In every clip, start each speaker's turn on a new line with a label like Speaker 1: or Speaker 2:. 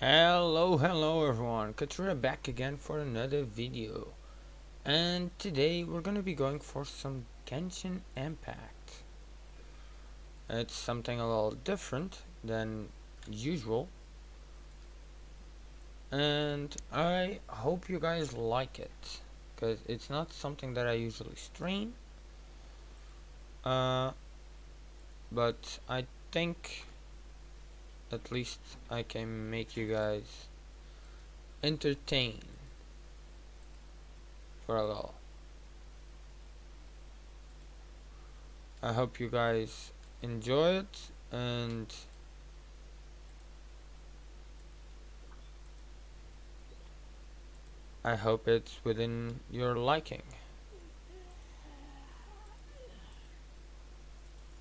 Speaker 1: Hello everyone, Katura back again for another video. And today we're gonna be going for some Genshin Impact. It's something a little different than usual, and I hope you guys like it, because it's not something that I usually stream. Uh, but I think at least I can make you guys entertain for a little. I hope you guys enjoy it, and I hope it's within your liking,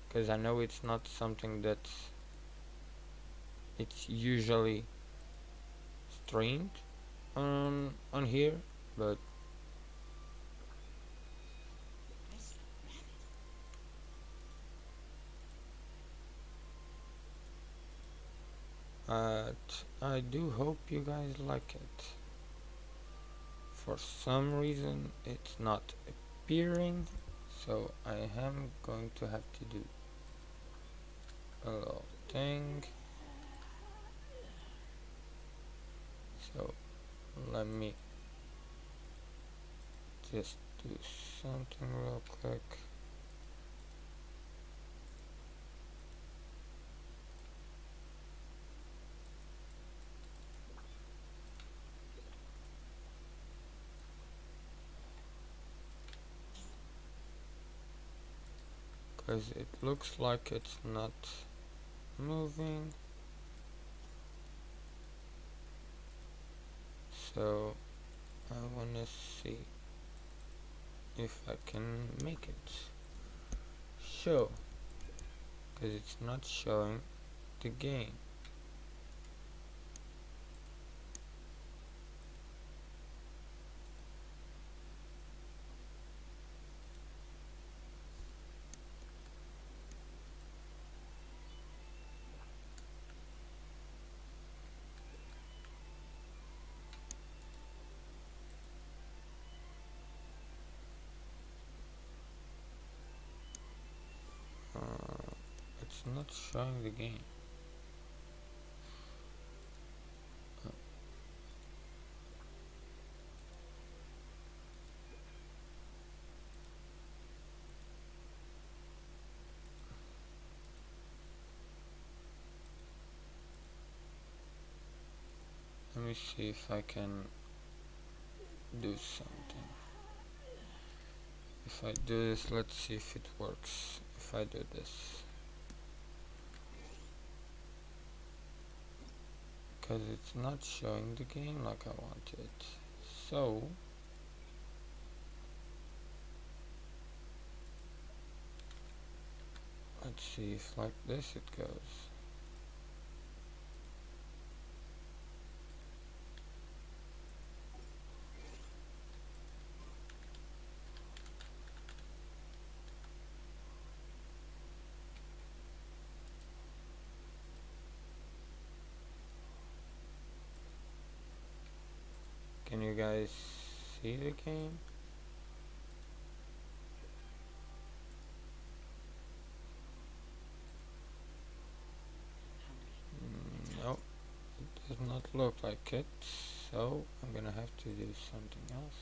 Speaker 1: because I know it's not something that it's usually streamed on here, but I do hope you guys like it. For some reason it's not appearing, so I am going to have to do a little thing. So let me just do something real quick. Because it looks like it's not moving, so I wanna see if I can make it show, because it's not showing the game. It's not showing the game. Let me see if I can do something. If I do this, let's see if it works. If I do this, because it's not showing the game like I want it. So let's see if like this it goes. Can you guys see the game? No, it does not look like it, so I'm gonna have to do something else.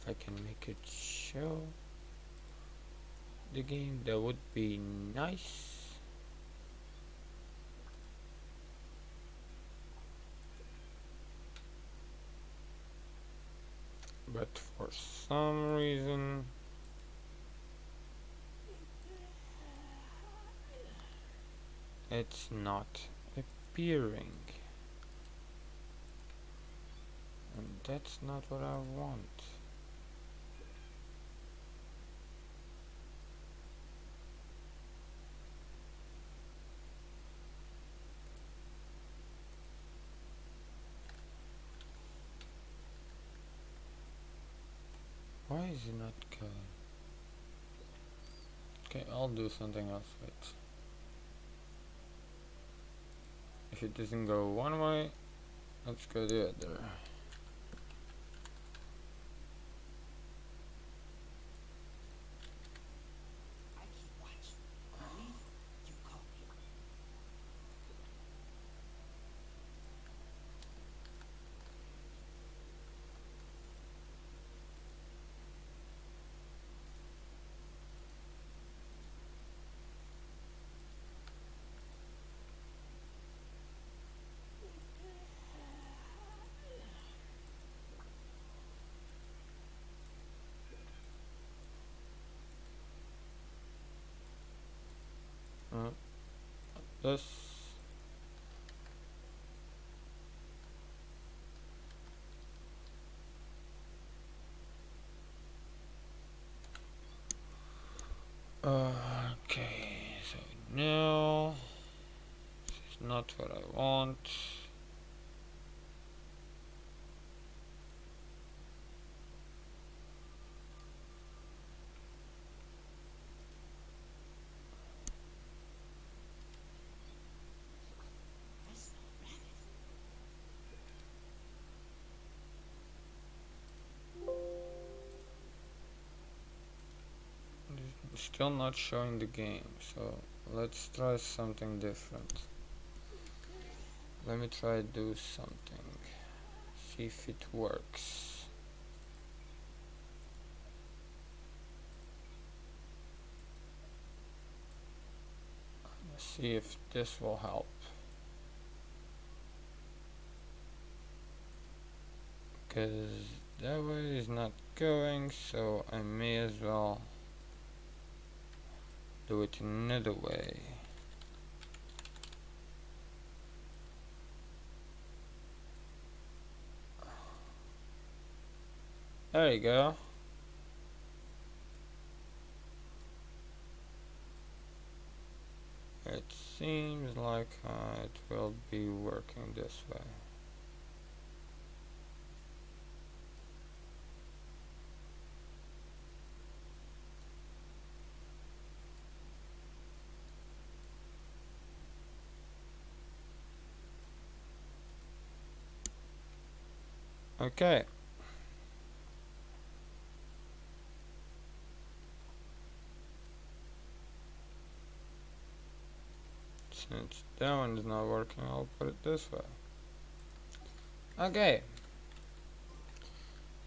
Speaker 1: If I can make it show the game, that would be nice. But for some reason it's not appearing, and that's not what I want. is it not going? Okay, I'll do something else. Wait. If it doesn't go one way, let's go the other. This. Okay, so no, this is not what I want. Still not showing the game, so let's try something different. Let me try do something, see if it works. Let's see if this will help. Because that way is not going, so I may as well do it another way. There you go. It seems like it will be working this way. Okay. Since that one is not working, I'll put it this way. Okay.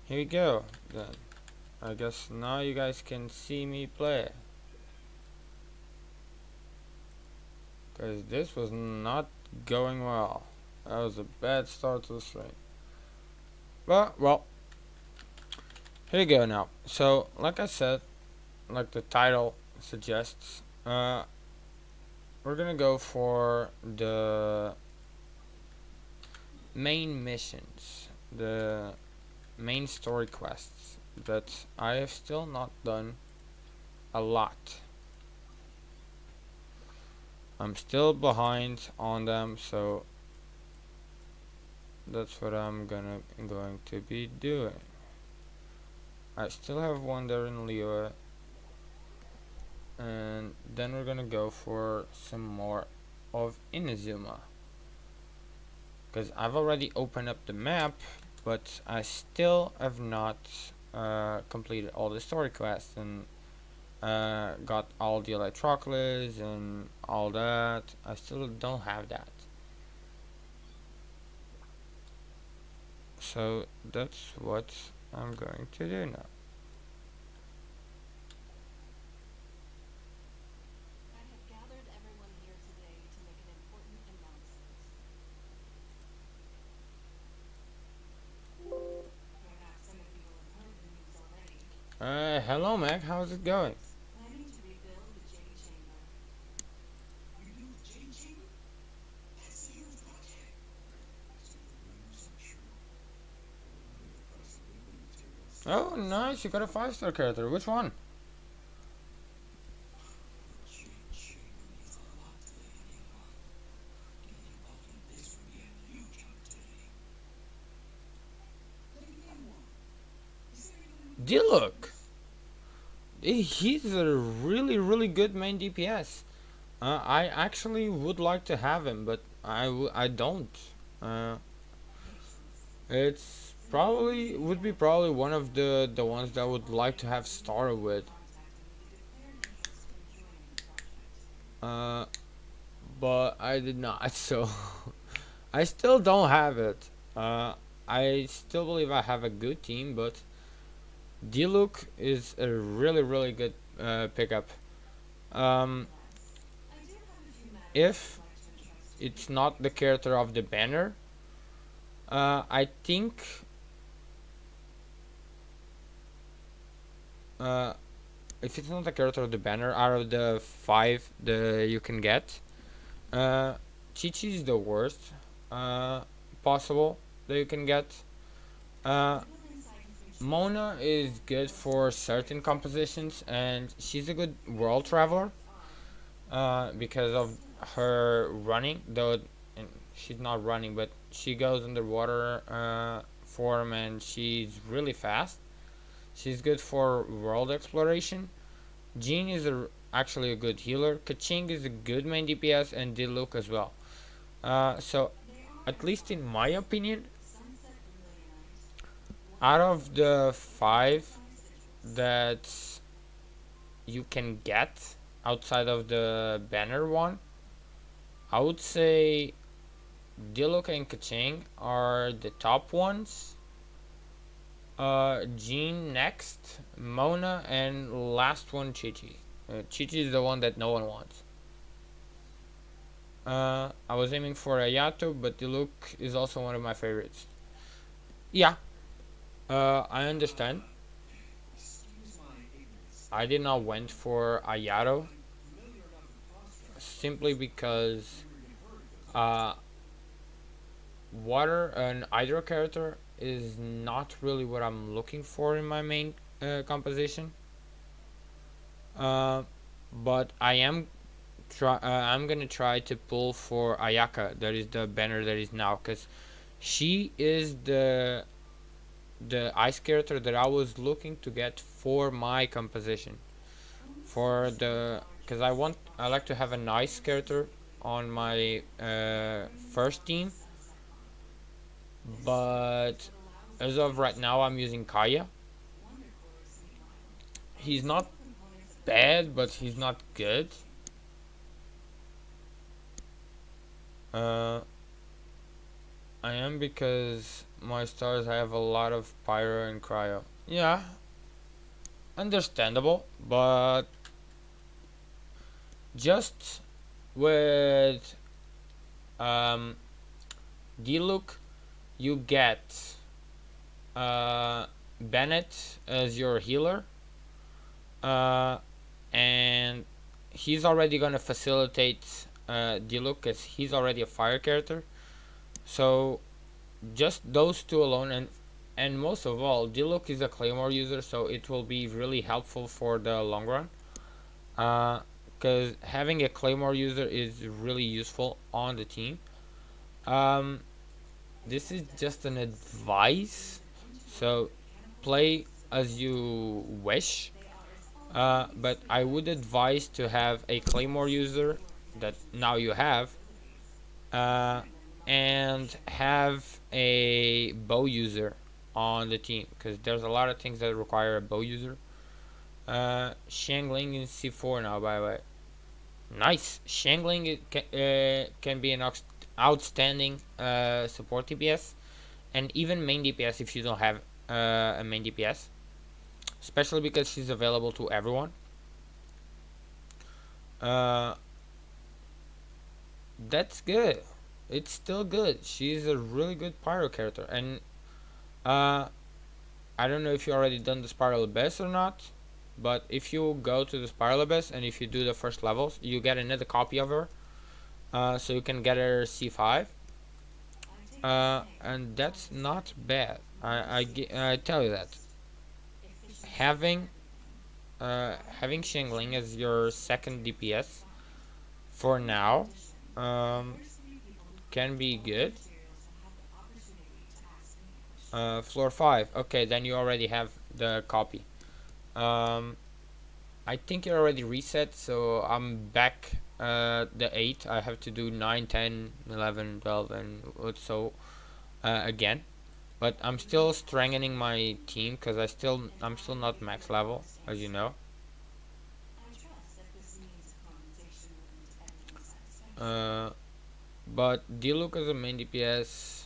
Speaker 1: Here we go, then. I guess now you guys can see me play. Because this was not going well. That was a bad start to the stream. But, well. Here you go now. So, like I said, like the title suggests, we're gonna go for the main missions, the main story quests that I have still not done a lot. I'm still behind on them, so that's what I'm going to be doing. I still have one there in Liyue, and then we're gonna go for some more of Inazuma, because I've already opened up the map, but I still have not completed all the story quests and got all the Electrocles and all that. I still don't have that. So that's what I'm going to do now. Hello Mac, how's it going? Oh, nice, you got a 5-star character. Which one? Diluc! He's a really good main DPS. I actually would like to have him, but I don't. Uh, it's probably would be probably one of the ones that I would like to have started with. Uh, but I did not. So I still don't have it. I still believe I have a good team, but Diluc is a really good pickup. Um, if it's not the character of the banner, I think uh, if it's not the character of the banner out of the five that you can get, uh, Chi-Chi is the worst possible that you can get. Uh, Mona is good for certain compositions, and she's a good world traveler because of her running. Though she's not running, but she goes underwater form, and she's really fast. She's good for world exploration. Jean is actually a good healer. Kaching is a good main DPS, and Diluc as well. So, at least in my opinion, out of the five that you can get outside of the banner one, I would say Diluc and Kaching are the top ones. Jean next, Mona, and last one Chi-Chi. Chi-Chi is the one that no one wants. I was aiming for Ayato, but Diluc is also one of my favorites. Yeah, I understand. I did not went for Ayato simply because uh, water and hydro character is not really what I'm looking for in my main composition. Uh, but I'm gonna try to pull for Ayaka. That is the banner that is now, cause she is the ice character that I was looking to get for my composition. For the Cause I like to have an ice character on my first team, but as of right now I'm using Kaya. He's not bad, but he's not good. Uh, I am because my stars have a lot of pyro and cryo. Yeah, understandable, but just with um, Diluc, you get Bennett as your healer, uh, and he's already gonna facilitate Diluc because he's already a fire character. So just those two alone, and most of all, Diluc is a claymore user, so it will be really helpful for the long run. Because having a claymore user is really useful on the team. Um, this is just an advice, so play as you wish. But I would advise to have a claymore user that now you have, uh, and have a bow user on the team because there's a lot of things that require a bow user. Shangling is C4 now, by the way. Nice. Shangling can be an outstanding support DPS and even main DPS if you don't have a main DPS, especially because she's available to everyone. Uh, that's good. It's still good. She's a really good pyro character, and uh, I don't know if you already done the Spiral Abyss or not, but if you go to the Spiral Abyss and if you do the first levels, you get another copy of her, so you can get her C5, and that's not bad. I tell you that having having Shingling as your second DPS for now um, can be good. Floor 5. Okay, then you already have the copy. Um, I think it already reset, so I'm back the 8. I have to do 9, 10, 11, 12, and so again. But I'm still strengthening my team because I'm still not max level, as you know. Uh, but Diluc as a main DPS,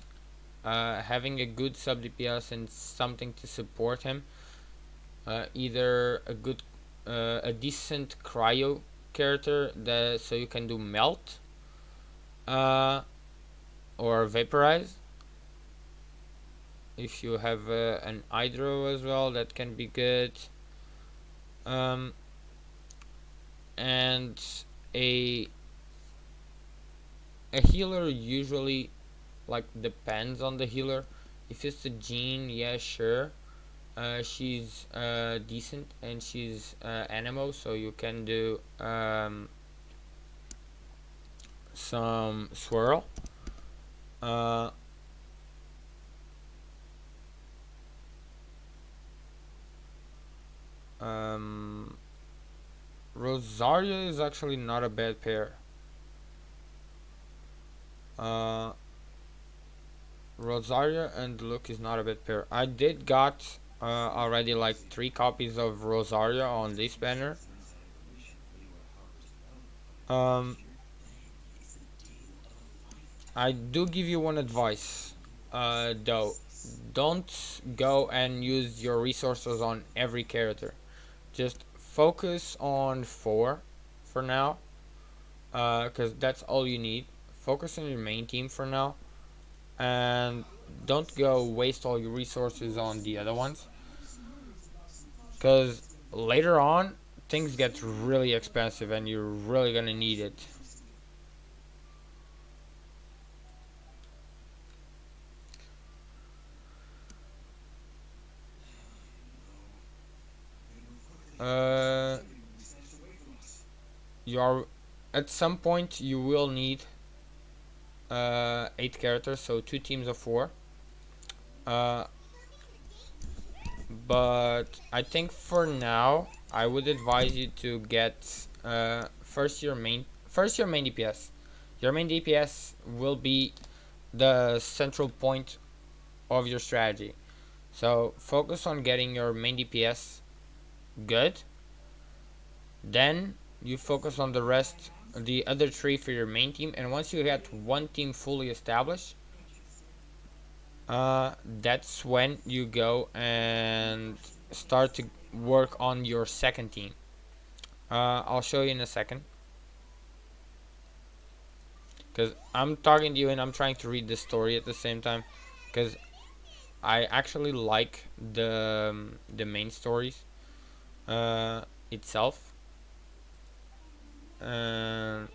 Speaker 1: having a good sub DPS and something to support him, either a decent cryo character that so you can do melt, uh, or vaporize. If you have an hydro as well, that can be good. Um, and a a healer usually like depends on the healer. If it's a Jean, yeah, sure. She's decent and she's anemo, so you can do some swirl. Uh, um, Rosaria is actually not a bad pair. Uh, Rosaria and Luke is not a bad pair. I did got already like 3 copies of Rosaria on this banner. Um, I do give you one advice, though. Don't go and use your resources on every character. Just focus on 4 for now, because that's all you need. Focus on your main team for now, and don't go waste all your resources on the other ones, because later on things get really expensive and you're really gonna need it. Uh, you are at some point you will need 8 characters, so 2 teams of 4. Uh, but I think for now I would advise you to get first your main DPS. Your main DPS will be the central point of your strategy. So focus on getting your main DPS good. Then you focus on the other 3 for your main team. And once you get one team fully established, that's when you go and start to work on your second team. I'll show you in a second, because I'm talking to you and I'm trying to read the story at the same time, because I actually like the main stories itself. Uh,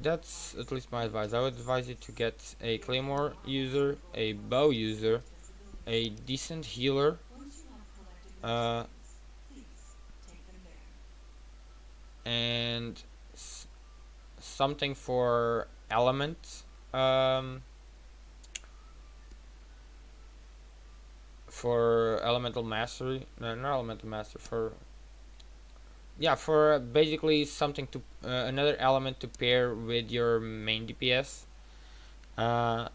Speaker 1: that's at least my advice. I would advise you to get a claymore user, a bow user, a decent healer, uh, and something for element, um, for elemental mastery. No, not elemental master. For yeah, for basically something to another element to pair with your main DPS. Uh,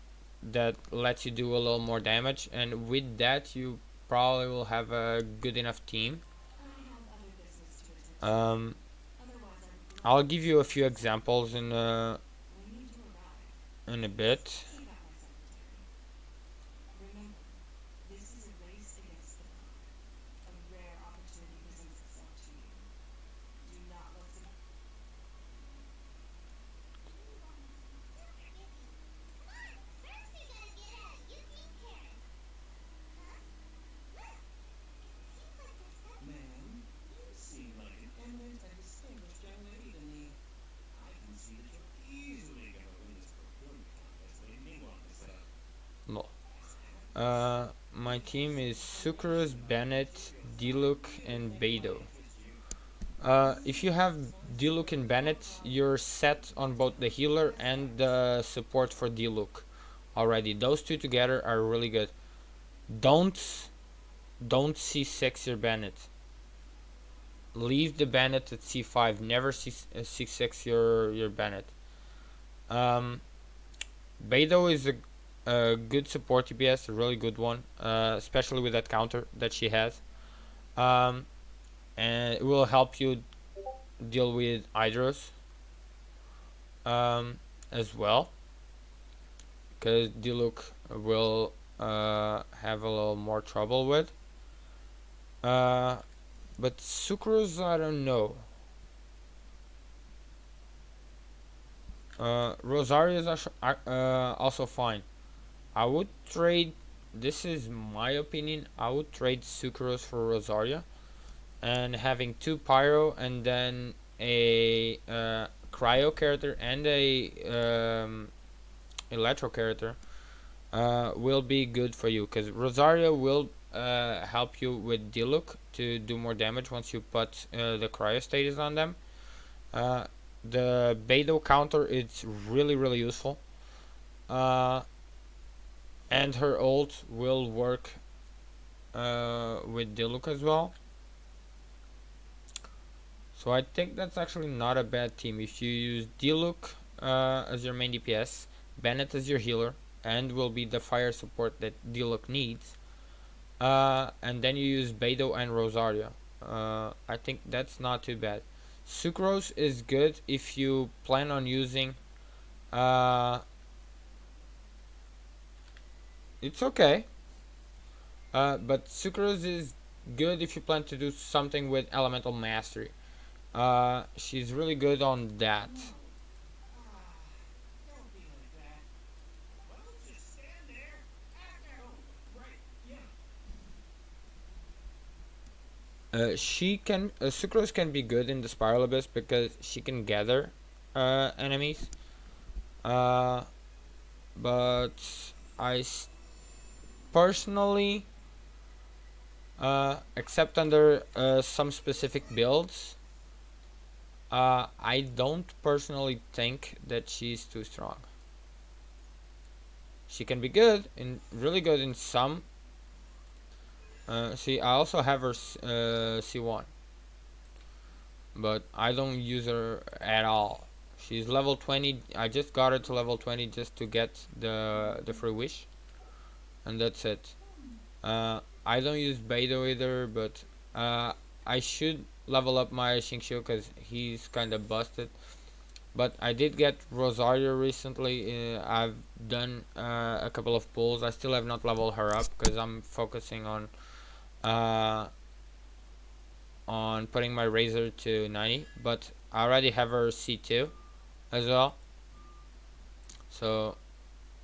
Speaker 1: that lets you do a little more damage, and with that you probably will have a good enough team. Um, I'll give you a few examples in a bit. No. My team is Sucrose, Bennett, Diluc, and Beidou. If you have Diluc and Bennett, you're set on both the healer and the support for Diluc already. Those two together are really good. Don't don't C6 your Bennett. Leave the Bennett at C5. Never C6 your Bennett. Um, Beidou is a good support DPS, a really good one, especially with that counter that she has. Um, and it will help you deal with Hydros as well, because Diluc will have a little more trouble with. But Sucrose, I don't know. Rosario is also fine. I would trade. This is my opinion. I would trade Sucrose for Rosaria, and having two Pyro and then a Cryo character and a Electro character will be good for you, because Rosaria will help you with Diluc to do more damage once you put the Cryo status on them. The Beidou counter is really useful. And her ult will work with Diluc as well. So I think that's actually not a bad team. If you use Diluc as your main DPS, Bennett as your healer, and will be the fire support that Diluc needs, and then you use Beidou and Rosaria, I think that's not too bad. Sucrose is good if you plan on using it's okay, but Sucrose is good if you plan to do something with Elemental Mastery. She's really good on that. Sucrose can be good in the Spiral Abyss because she can gather enemies. But I personally, except under some specific builds, I don't personally think that she's too strong. She can be good, really good in some. See, I also have her C1, but I don't use her at all. She's level 20. I just got her to level 20 just to get the free wish, and that's it. I don't use Beidou either, but I should level up my Xingqiu because he's kind of busted. But I did get Rosario recently. I've done a couple of pulls. I still have not leveled her up because I'm focusing on putting my Razor to 90. But I already have her C2 as well. So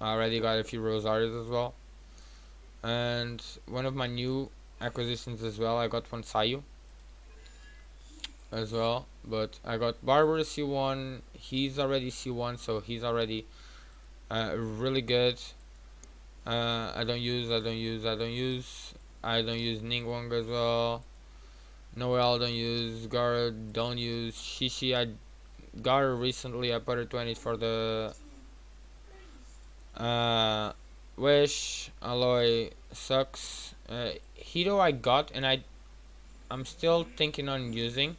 Speaker 1: I already got a few Rosarios as well. And one of my new acquisitions as well, I got one Sayu as well, but I got Barber C1. He's already C1, so he's already really good. I don't use Ningguang as well. Noel don't use. Gara don't use. Shishi I got her recently. I put her 20 for the Wish. Aloy sucks. Hito I got, and I'm still thinking on using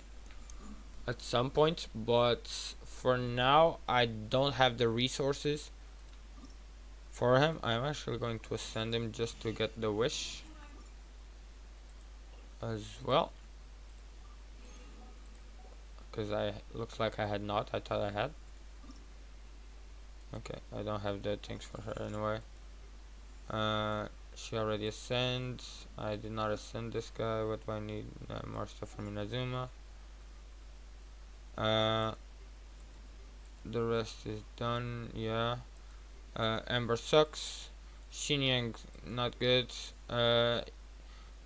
Speaker 1: at some point, but for now I don't have the resources for him. I'm actually going to ascend him just to get the wish as well, because I looks like I had not. I thought I had. Okay, I don't have the things for her anyway. She already ascends. I did not ascend this guy. What do I need? More stuff from Inazuma. The rest is done. Yeah. Ember sucks. Xinyang not good.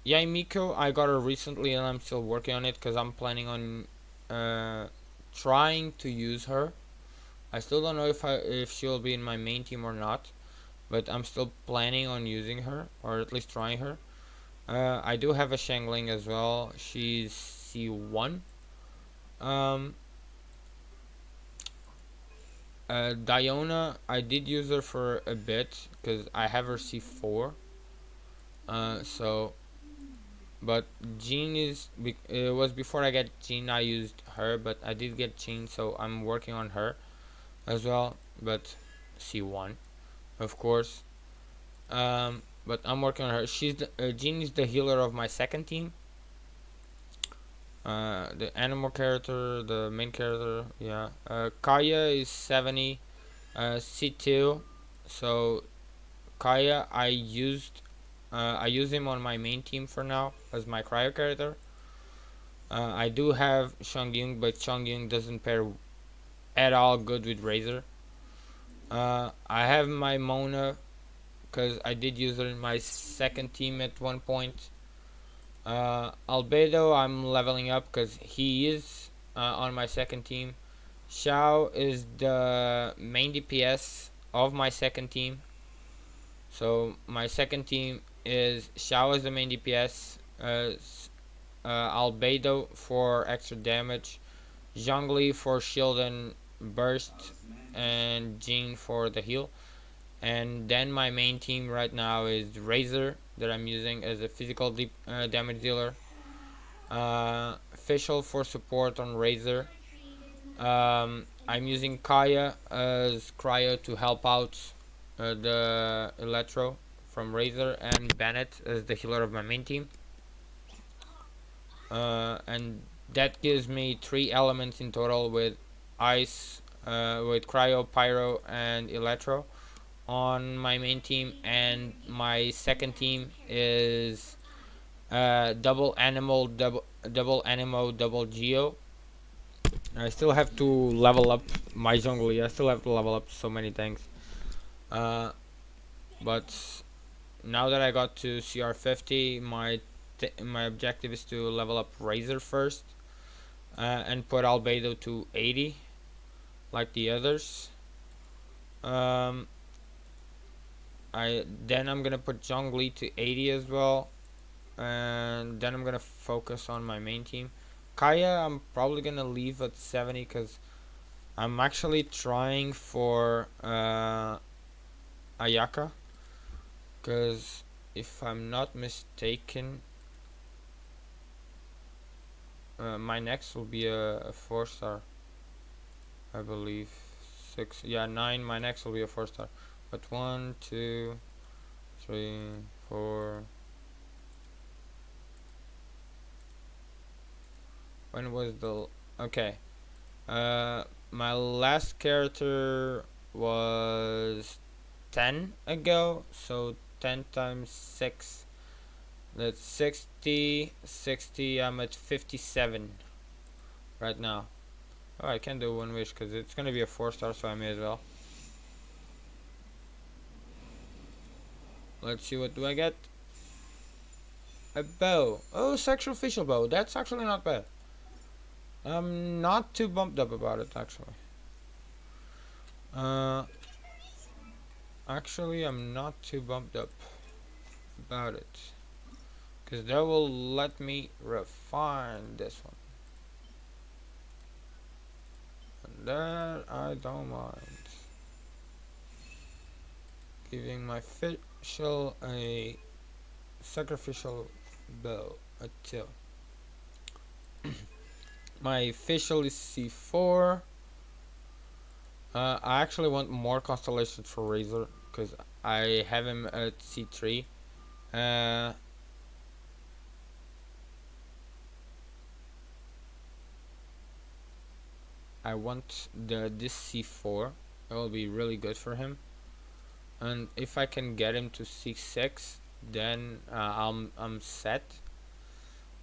Speaker 1: Yaimiko, I got her recently and I'm still working on it because I'm planning on trying to use her. I still don't know if she'll be in my main team or not, but I'm still planning on using her, or at least trying her. I do have a Shangling as well. She's C1. Um, Diona, I did use her for a bit because I have her C4. So, but Jean it was before I get Jean. I used her, but I did get Jean, so I'm working on her as well. But C1, of course. But I'm working on her. Jean is the healer of my second team. The animal character, the main character, yeah. Kaya is 70, C2. So Kaya, I use him on my main team for now as my cryo character. I do have Shangyung, but Shangyung doesn't pair at all good with Razor. I have my Mona because I did use her in my second team at one point. Albedo, I'm leveling up because he is on my second team. Xiao is the main DPS of my second team. So my second team is Xiao as the main DPS, Albedo for extra damage, Zhongli for shield and burst, and Jing for the heal. And then my main team right now is Razor that I'm using as a physical damage dealer. Official for support on Razor. I'm using Kaya as cryo to help out the Electro from Razor, and Bennett as the healer of my main team. And that gives me 3 elements in total with Ice, with Cryo, Pyro, and Electro on my main team. And my second team is double animal, double animo, double geo. I still have to level up my Zhongli. I still have to level up so many things. But now that I got to CR50, my objective is to level up Razor first, and put Albedo to 80, like the others. I'm gonna put Zhongli to 80 as well, and then I'm gonna focus on my main team. Kaya, I'm probably gonna leave at 70 because I'm actually trying for Ayaka, because if I'm not mistaken, my next will be a 4-star, I believe. 6, yeah, 9. My next will be a 4-star. But 1, 2, 3, 4. When was the okay? My last character was 10 ago, so 10 times 6. That's 60. 60. I'm at 57 right now. Oh, I can do one wish because it's gonna be a 4-star, so I may as well. Let's see, what do I get? A bow. Oh, sacrificial bow. That's actually not bad. I'm not too bumped up about it, actually. Actually, I'm not too bumped up about it, because that will let me refine this one. And that I don't mind. Giving my official a sacrificial bow, a 2. My official is C4. I actually want more constellations for Razor because I have him at C3. I want this C4. It will be really good for him. And if I can get him to C6, then I'm set.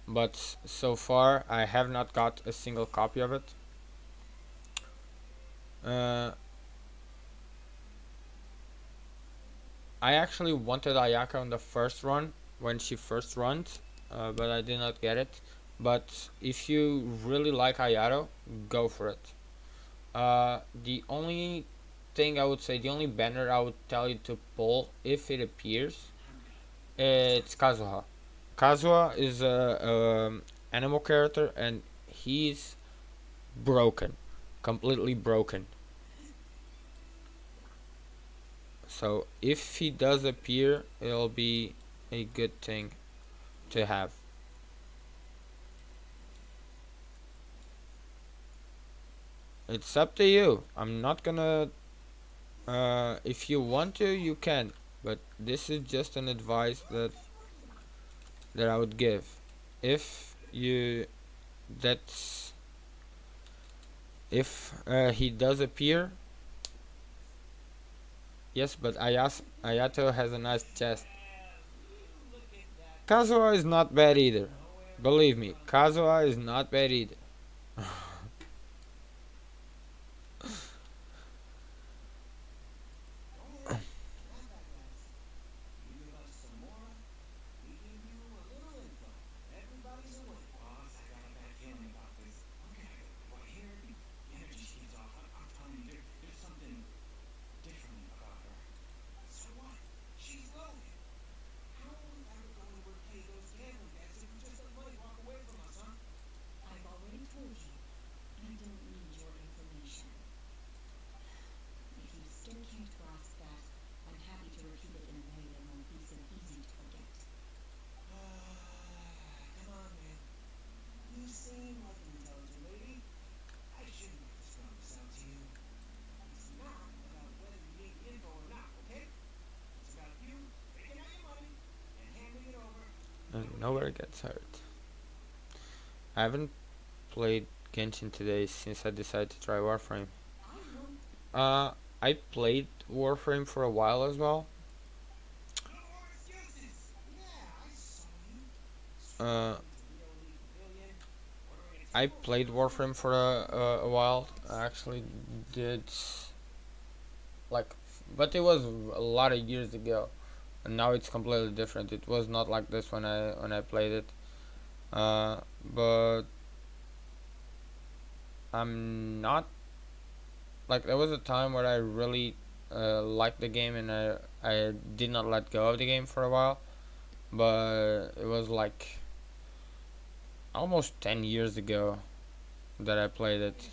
Speaker 1: But so far I have not got a single copy of it. I actually wanted Ayaka on the first run when she first runs, but I did not get it. But if you really like Ayato, go for it. The only thing I would say, the only banner I would tell you to pull if it appears, it's Kazuha. Kazuha is a animal character, and he's broken, completely broken. So if he does appear, it'll be a good thing to have. It's up to you. I'm not gonna. If you want to, you can. But this is just an advice that I would give. If you that's if he does appear, yes. But Ayato has a nice chest. Kazuha is not bad either. Believe me, Kazuha is not bad either. And nowhere gets hurt. I haven't played Genshin today since I decided to try Warframe. Uh, I played Warframe for a while as well. Uh, I played Warframe for a while. I actually did like, but it was a lot of years ago, and now it's completely different. It was not like this when I played it. But I'm not like there was a time where I really liked the game and I did not let go of the game for a while, but it was like almost 10 years ago that I played it.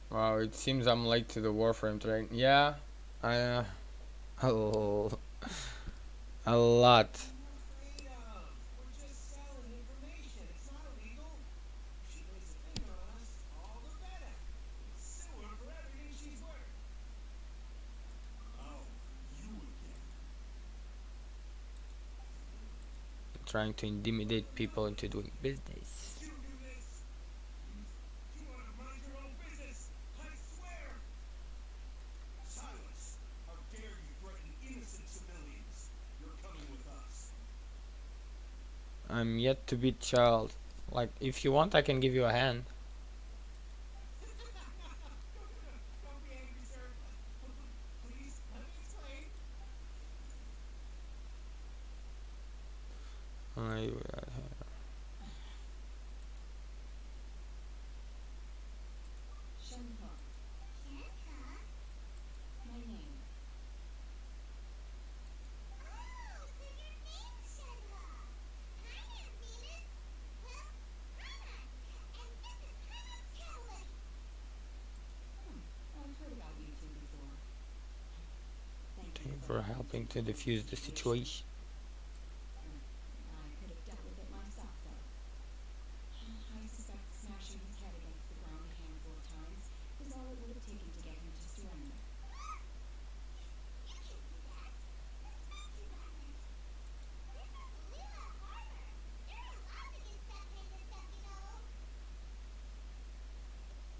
Speaker 1: Wow, it seems I'm late to the Warframe train. Yeah, I a, l- a lot. Trying to intimidate people into doing business. I'm yet to be child. Like, if you want, I can give you a hand. I, thank you for helping to defuse the situation.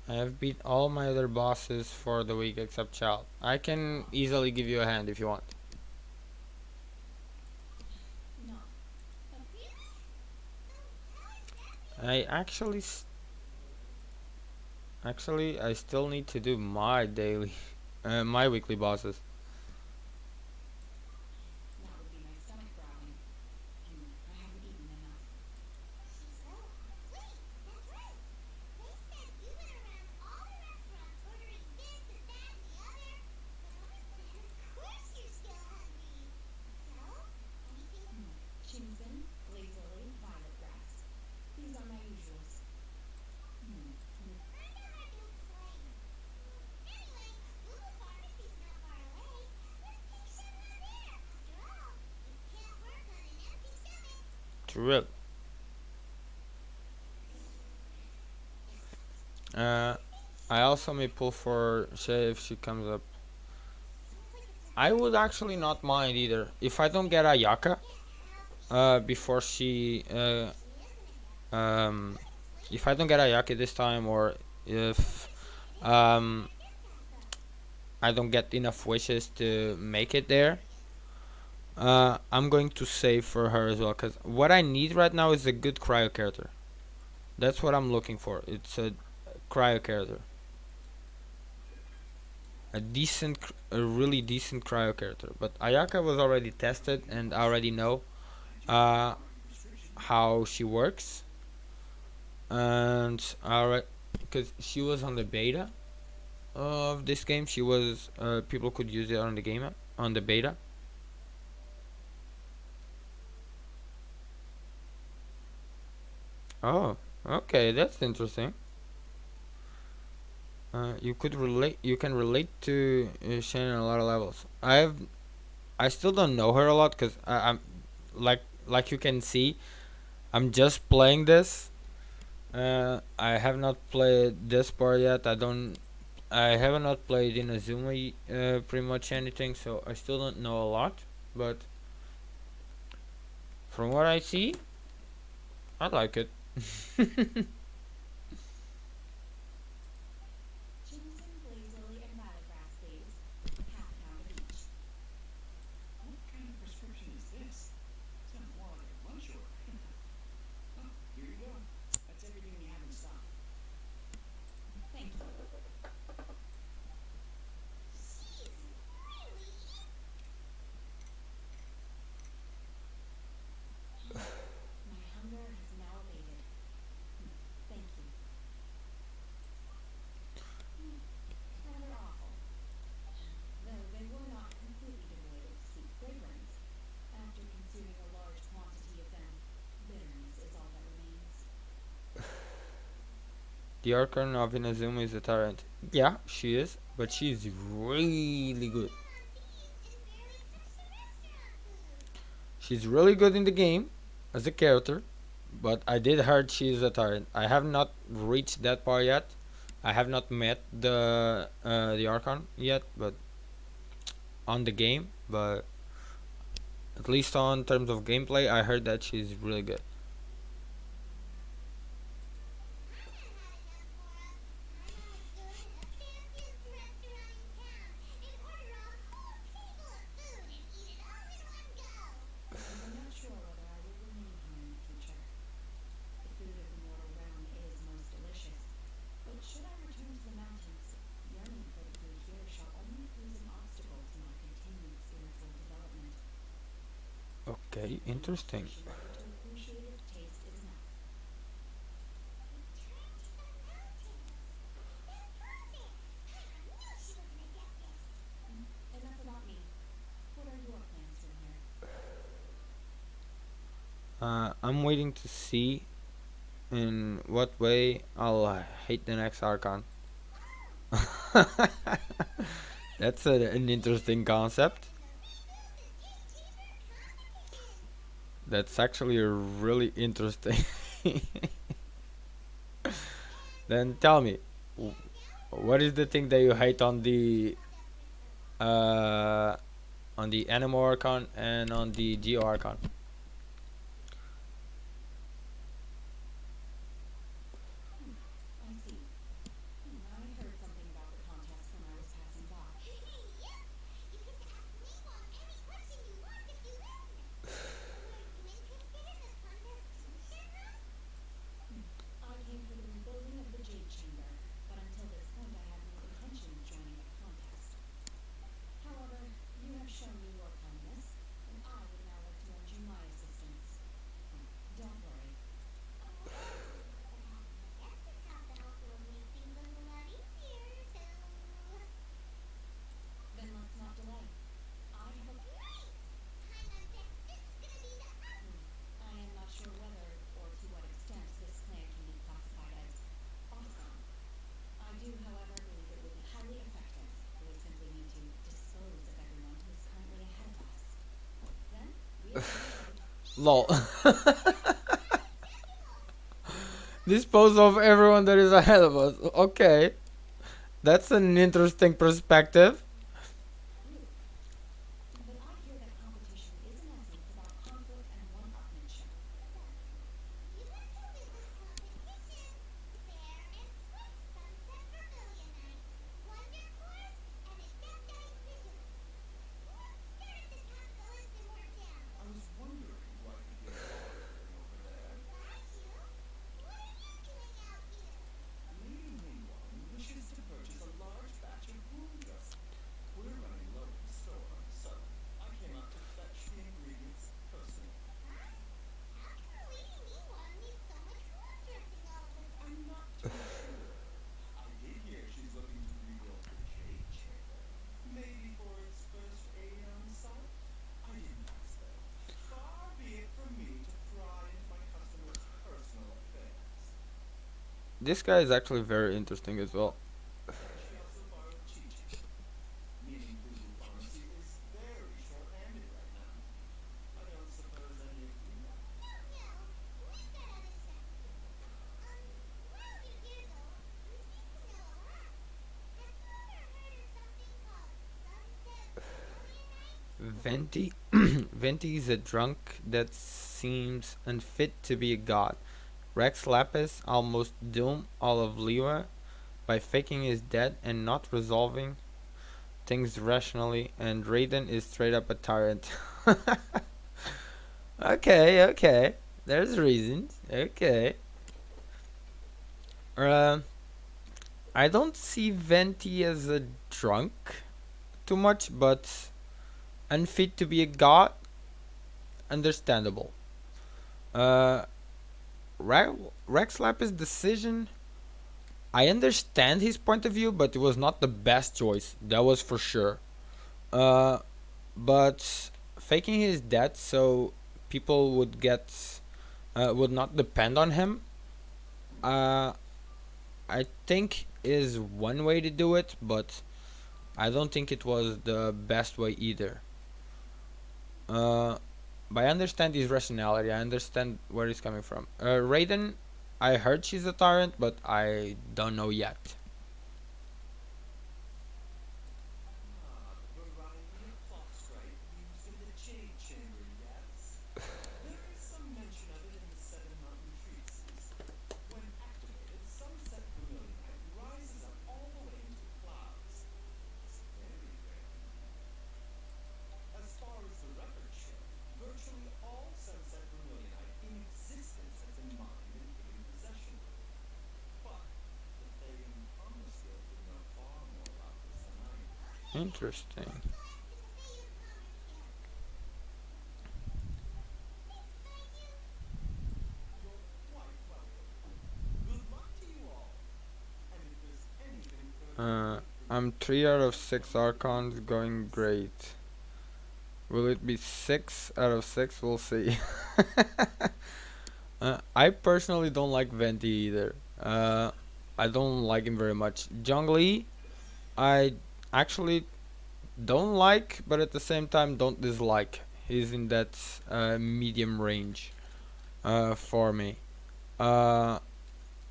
Speaker 1: I have beat all my other bosses for the week except Child. I can easily give you a hand if you want. I actually I still need to do my daily, my weekly bosses. True. Uh, I also may pull for Shay if she comes up. I would actually not mind either if I don't get Ayaka. Before she if I don't get Ayaki this time, or if um I don't get enough wishes to make it there, I'm going to save for her as well. Cause what I need right now is a good cryo character. That's what I'm looking for. It's a cryo character, a really decent cryo character. But Ayaka was already tested, and I already know uh, how she works, and alright, because she was on the beta of this game. She was people could use it on the game on the beta. Oh, okay, that's interesting. You can relate to Shannon on a lot of levels. I still don't know her a lot because I'm like you can see, I'm just playing this. I have not played this part yet. I have not played Inazuma pretty much anything, so I still don't know a lot. But from what I see, I like it. The Archon of Inazuma is a tyrant. Yeah, she is, but she's really good. She's really good in the game as a character, but I did heard she is a tyrant. I have not reached that part yet. I have not met the Archon yet, but on the game, but at least on terms of gameplay, I heard that she's really good. Okay, interesting. I'm waiting to see in what way I'll hate the next Archon. That's an interesting concept. That's actually really interesting. Then tell me, what is the thing that you hate uh, on the Animo Archon and on the Geo Archon? Lol. Dispose of everyone that is ahead of us. Okay, that's an interesting perspective. This guy is actually very interesting as well. Venti, Venti is a drunk that seems unfit to be a god. Rex Lapis almost doomed all of Lewa by faking his death and not resolving things rationally, and Raiden is straight up a tyrant. Okay, okay. There's reasons. Okay. Uh, I don't see Venti as a drunk too much, but unfit to be a god, understandable. Uh, Rex Lapis' decision, I understand his point of view, but it was not the best choice. That was for sure. Uh, but faking his death so people would not depend on him. Uh, I think is one way to do it, but I don't think it was the best way either. Uh, but I understand his rationality. I understand where he's coming from. Raiden, I heard she's a tyrant, but I don't know yet. Interesting. Uh, I'm 3 out of 6 Archons going great. Will it be 6 out of 6? We'll see. I personally don't like Venti either. I don't like him very much. Zhongli, I actually don't like, but at the same time don't dislike. He's in that medium range for me. Uh,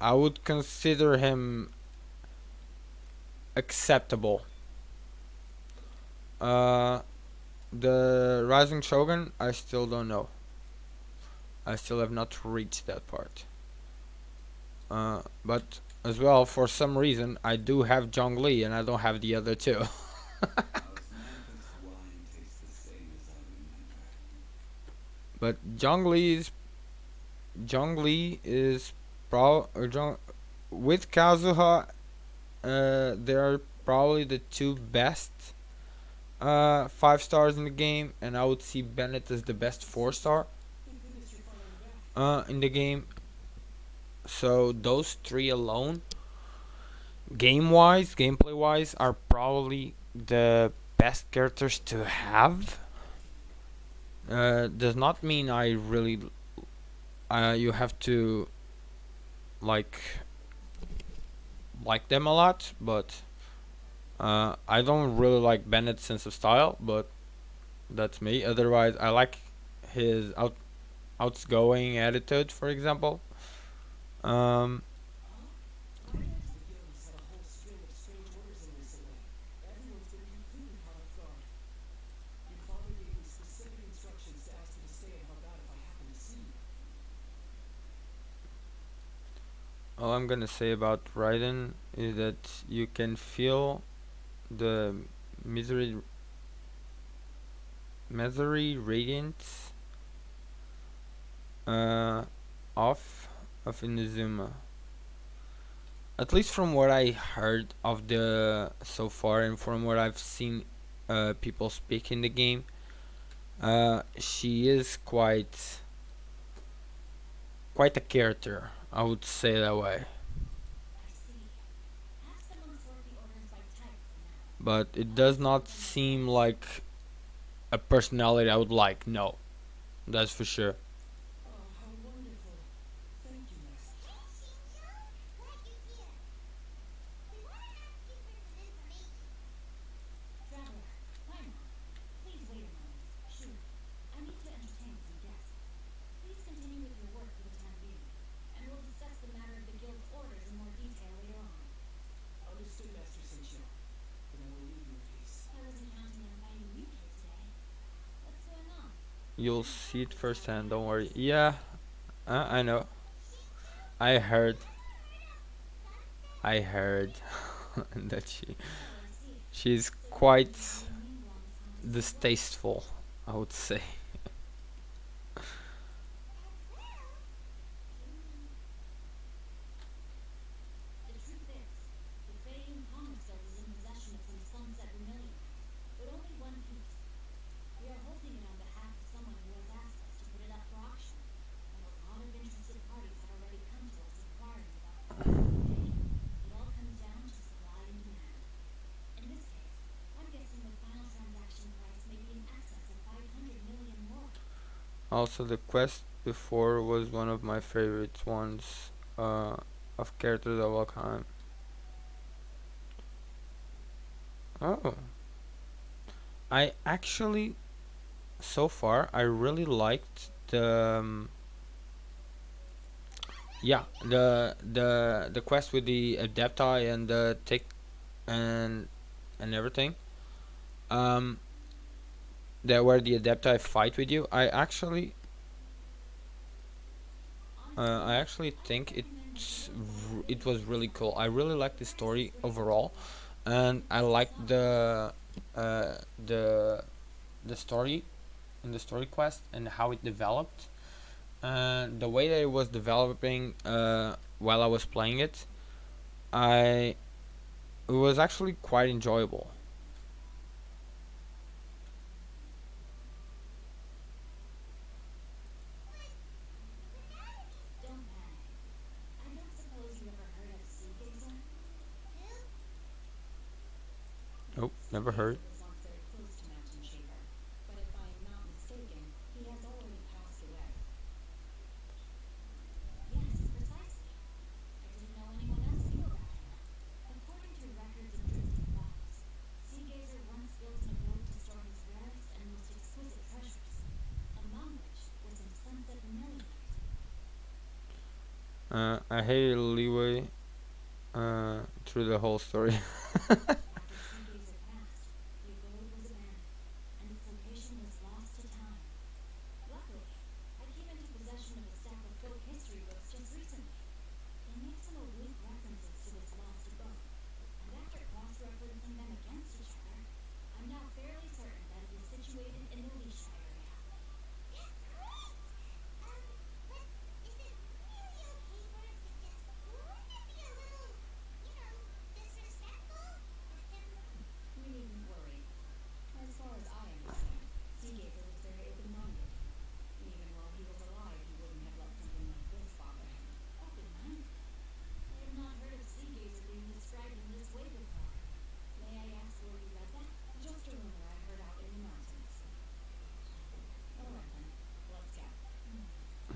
Speaker 1: I would consider him acceptable. Uh, the Rising Shogun, I still don't know. I still have not reached that part. But as well, for some reason, I do have Zhongli and I don't have the other two. But Zhongli is with Kazuha. They are probably the two best 5 stars in the game, and I would see Bennett as the best 4 star in the game. So those three alone, gameplay wise, are probably the best characters to have. Does not mean I really you have to like them a lot, but I don't really like Bennett's sense of style, but that's me. Otherwise, I like his outgoing attitude, for example. Um, all I'm gonna say about Raiden is that you can feel the misery, misery radiance uh, off of Inazuma. At least from what I heard of the so far, and from what I've seen people speak in the game, she is quite a character. I would say that way. But it does not seem like a personality I would like. No, that's for sure. You'll see it firsthand. Don't worry. Yeah, I know. I heard. I heard that she's quite distasteful, I would say. Also, the quest before was one of my favorite ones uh, of characters of all time. Oh, I actually, so far, I really liked yeah, the quest with the Adepti and the tick and everything. Um, that where the Adepti fight with you. I actually think it was really cool. I really liked the story overall, and I liked uh, the the story in the story quest and how it developed. The way that it was developing while I was playing it, I it was actually quite enjoyable. Nope, never heard. I hated Leeway through the whole story.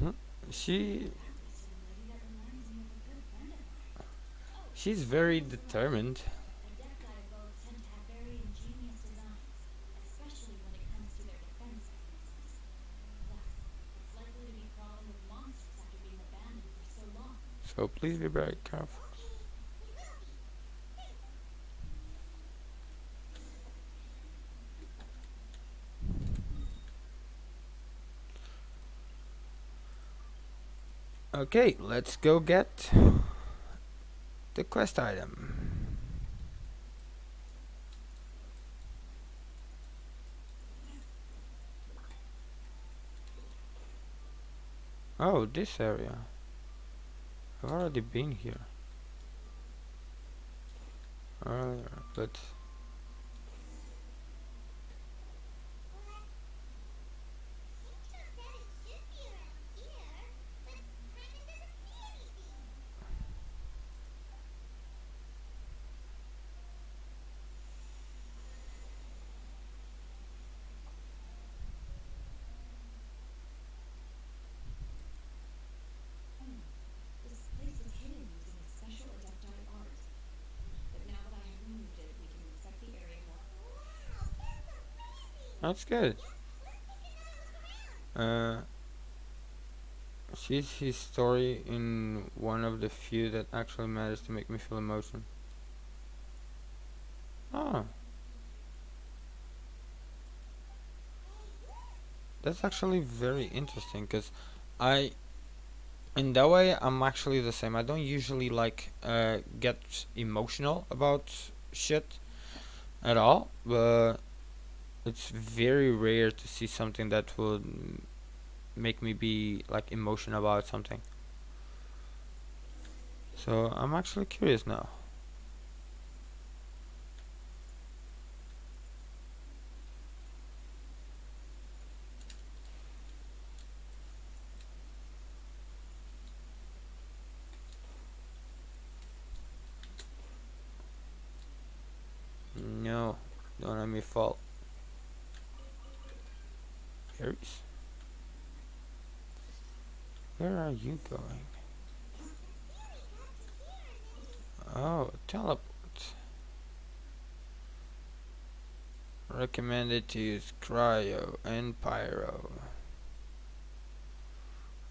Speaker 1: Mhm. She she's very determined. So please be very careful. Okay, let's go get the quest item. Oh, this area. I've already been here earlier, but that's good. Uh, she's his story in one of the few that actually managed to make me feel emotion. Oh, that's actually very interesting because I, in that way, I'm actually the same. I don't usually like get emotional about shit at all, but it's very rare to see something that would make me be like emotional about something. So I'm actually curious now. No, don't let me fall. Aries, where are you going? Oh, teleport. Recommended to use cryo and pyro,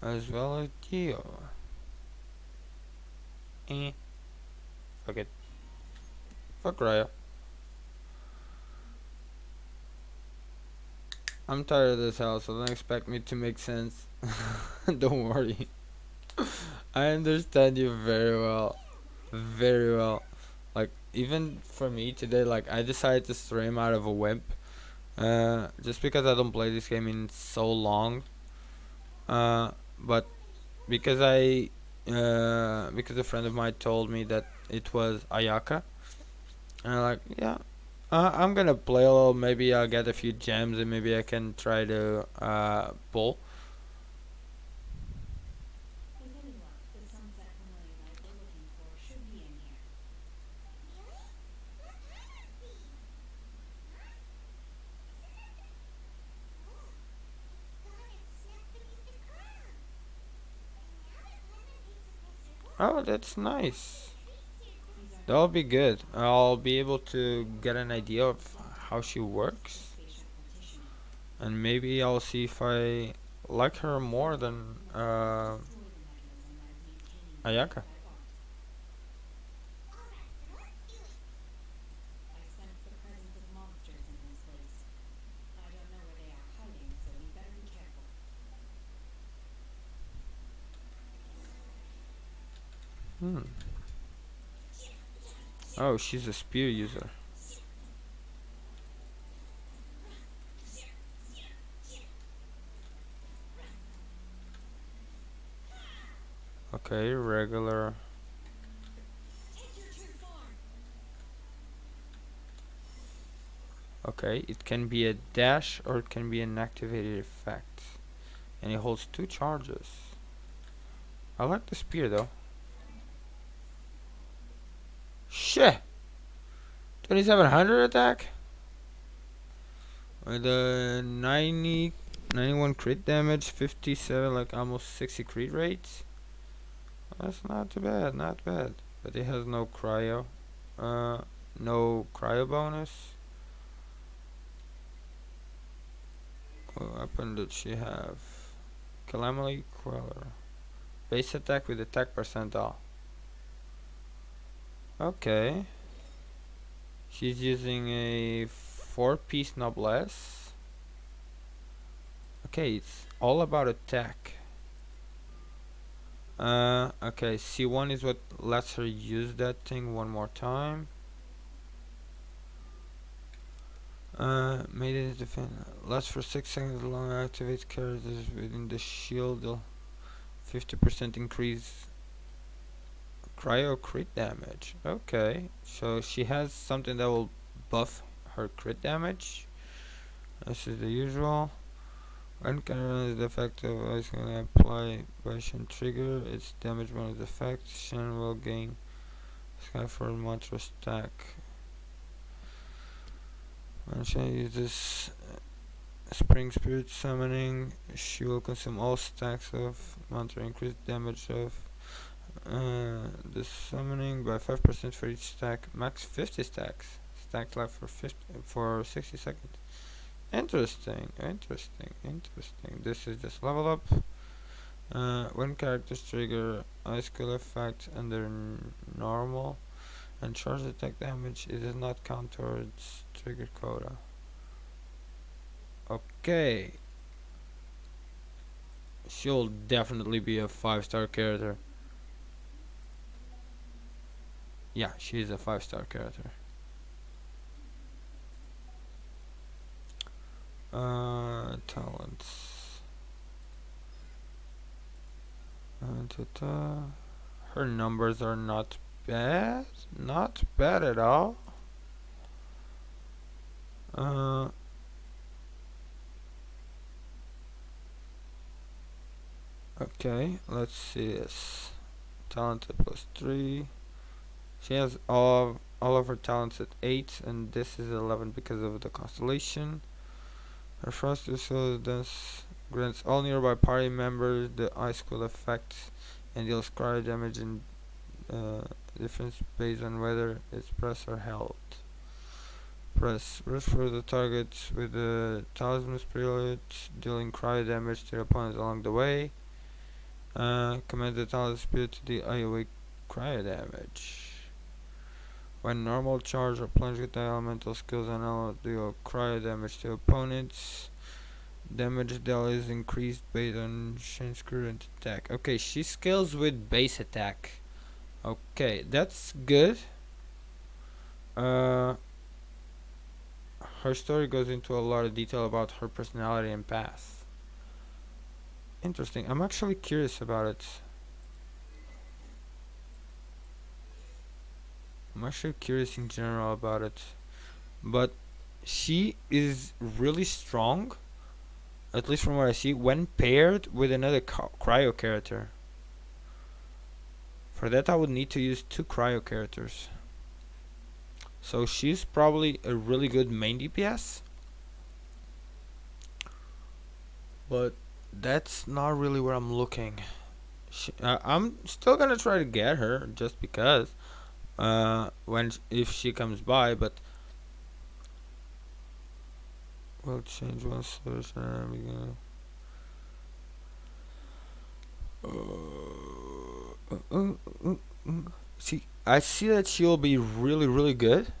Speaker 1: as well as geo. Eh, fuck it. Fuck cryo. I'm tired of this house, so don't expect me to make sense. Don't worry. I understand you very well. Very well. Like, even for me today, like, I decided to stream out of a whim. Just because I don't play this game in so long. But because a friend of mine told me that it was Ayaka, and I'm like, yeah, I'm gonna play a little. Maybe I'll get a few gems, and maybe I can try to pull. Oh, that's nice. That'll be good. I'll be able to get an idea of how she works, and maybe I'll see if I like her more than Ayaka. Hmm. Oh, she's a spear user. Okay, regular. Okay, it can be a dash or it can be an activated effect. And it holds two charges. I like the spear though. Shit! 2700 attack? With a 91 crit damage, 57, like almost 60 crit rate. That's not too bad, not bad. But it has no cryo. Uh, no cryo bonus. What weapon did she have? Calamity Queller. Base attack with attack percentile. Okay. She's using a 4-piece noblesse. Okay, it's all about attack. Okay, C1 is what lets her use that thing one more time. Made it defend. Lasts for 6 seconds long. Activate characters within the shield. 50% increase cryo crit damage. Okay, so she has something that will buff her crit damage. This is the usual. When Karen is the effect of ice can apply by Shen trigger, its damage bonus effect. Shen will gain Skyfall mantra stack. When Shen uses Spring Spirit summoning, she will consume all stacks of mantra, increase damage of the summoning by 5% for each stack, max 50 stacks. Stack life for 60 seconds. Interesting. This is just level up. When characters trigger ice skill effect under normal and charge attack damage, it does not count towards trigger quota. Okay. She'll definitely be a 5-star character. Yeah, she's a 5-star character. Talents. Her numbers are not bad. Not bad at all. Okay, let's see this. Talented +3. She has all of her talents at 8, and this is 11 because of the constellation. Her frost thus grants all nearby party members the ice skill effect and deals cryo damage in difference based on whether it's press or held. Press. Rush for the target with the Talisman Spirit, dealing cryo damage to opponents along the way. Command the Talisman Spirit to deal AoE cryo damage. When normal charge or plunge with the elemental skills and all deal cryo damage to opponents. Damage dealt is increased based on Shen's current attack. Okay, she scales with base attack. Okay, that's good. Her story goes into a lot of detail about her personality and path. Interesting. I'm actually curious about it. I'm actually curious in general about it. But she is really strong, at least from what I see, when paired with another cryo character. For that I would need to use 2 cryo characters. So she's probably a really good main DPS. But that's not really where I'm looking. I'm still gonna try to get her just because. If she comes by, but we'll change one source and see, I see that she'll be really good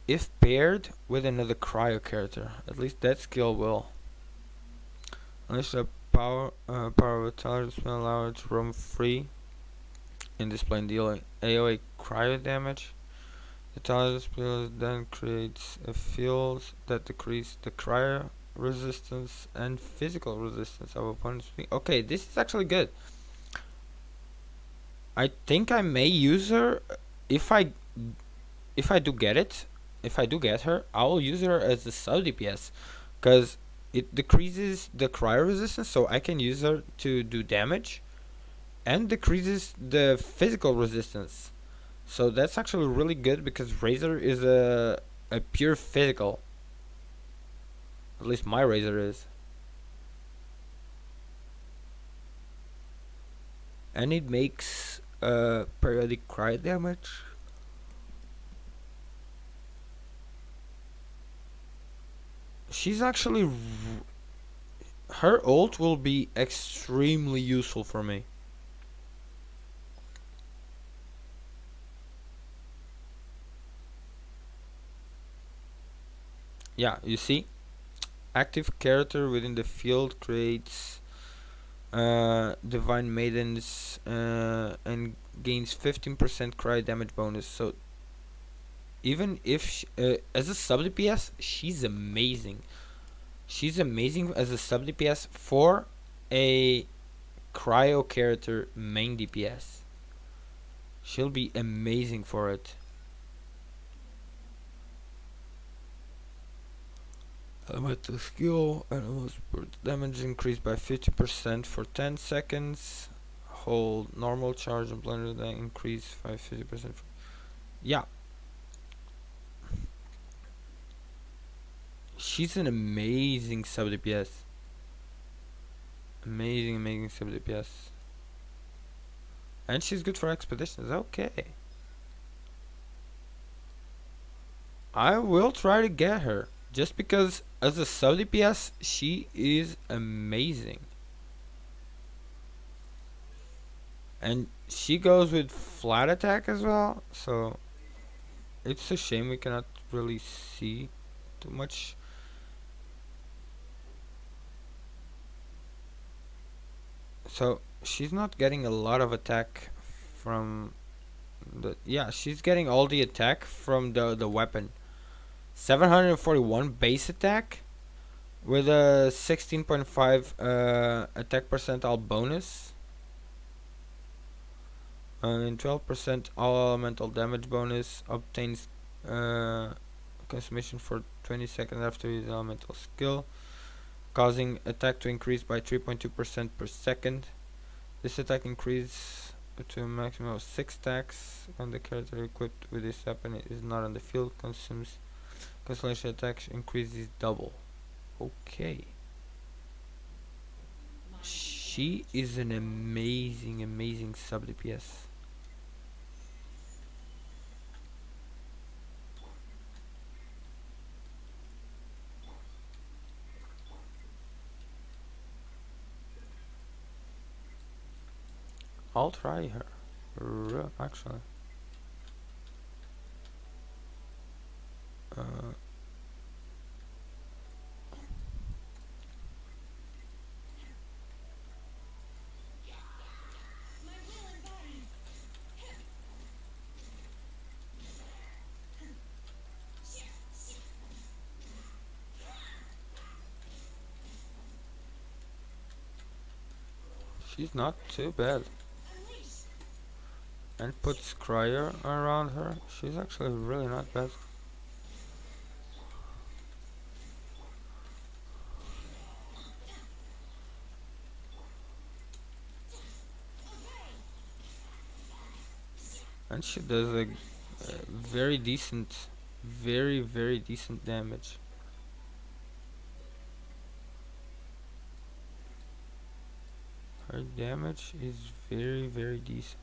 Speaker 1: if paired with another cryo character. At least that skill will. Unless the power of a talisman allow it to roam free in display and dealing AoE cryo damage. The talisman then creates a field that decreases the cryo resistance and physical resistance of opponents. Okay, this is actually good. I think I may use her if I do get it. If I do get her, I will use her as a sub DPS because it decreases the cryo resistance, so I can use her to do damage and decreases the physical resistance. So that's actually really good because Razor is a pure physical. At least my Razor is. And it makes periodic cryo damage. She's actually her ult will be extremely useful for me. Yeah, you see, active character within the field creates divine maidens and gains 15% cry damage bonus. So even if as a sub DPS, she's amazing. She's amazing as a sub DPS for a cryo character main DPS. She'll be amazing for it. Elemental skill, animal sport damage increased by 50% for 10 seconds. Hold normal charge and blender that increase by 50%. Yeah, she's an amazing sub DPS. Amazing sub DPS. And she's good for expeditions. Okay. I will try to get her. Just because as a sub DPS, she is amazing. And she goes with flat attack as well. So it's a shame we cannot really see too much. So she's not getting a lot of attack from the, yeah, she's getting all the attack from the weapon. 741 base attack with a 16.5 attack percentile bonus and 12% all elemental damage bonus. Obtains consummation for 20 seconds after his elemental skill, causing attack to increase by 3.2% per second. This attack increases to a maximum of 6 stacks when the character equipped with this weapon is not on the field. Consumes constellation attack increases double. Okay. She is an amazing sub DPS. I'll try her. Actually. Uh, she's not too bad. And puts Crier around her. She's actually really not bad. And she does a very decent, very decent damage. Her damage is very decent.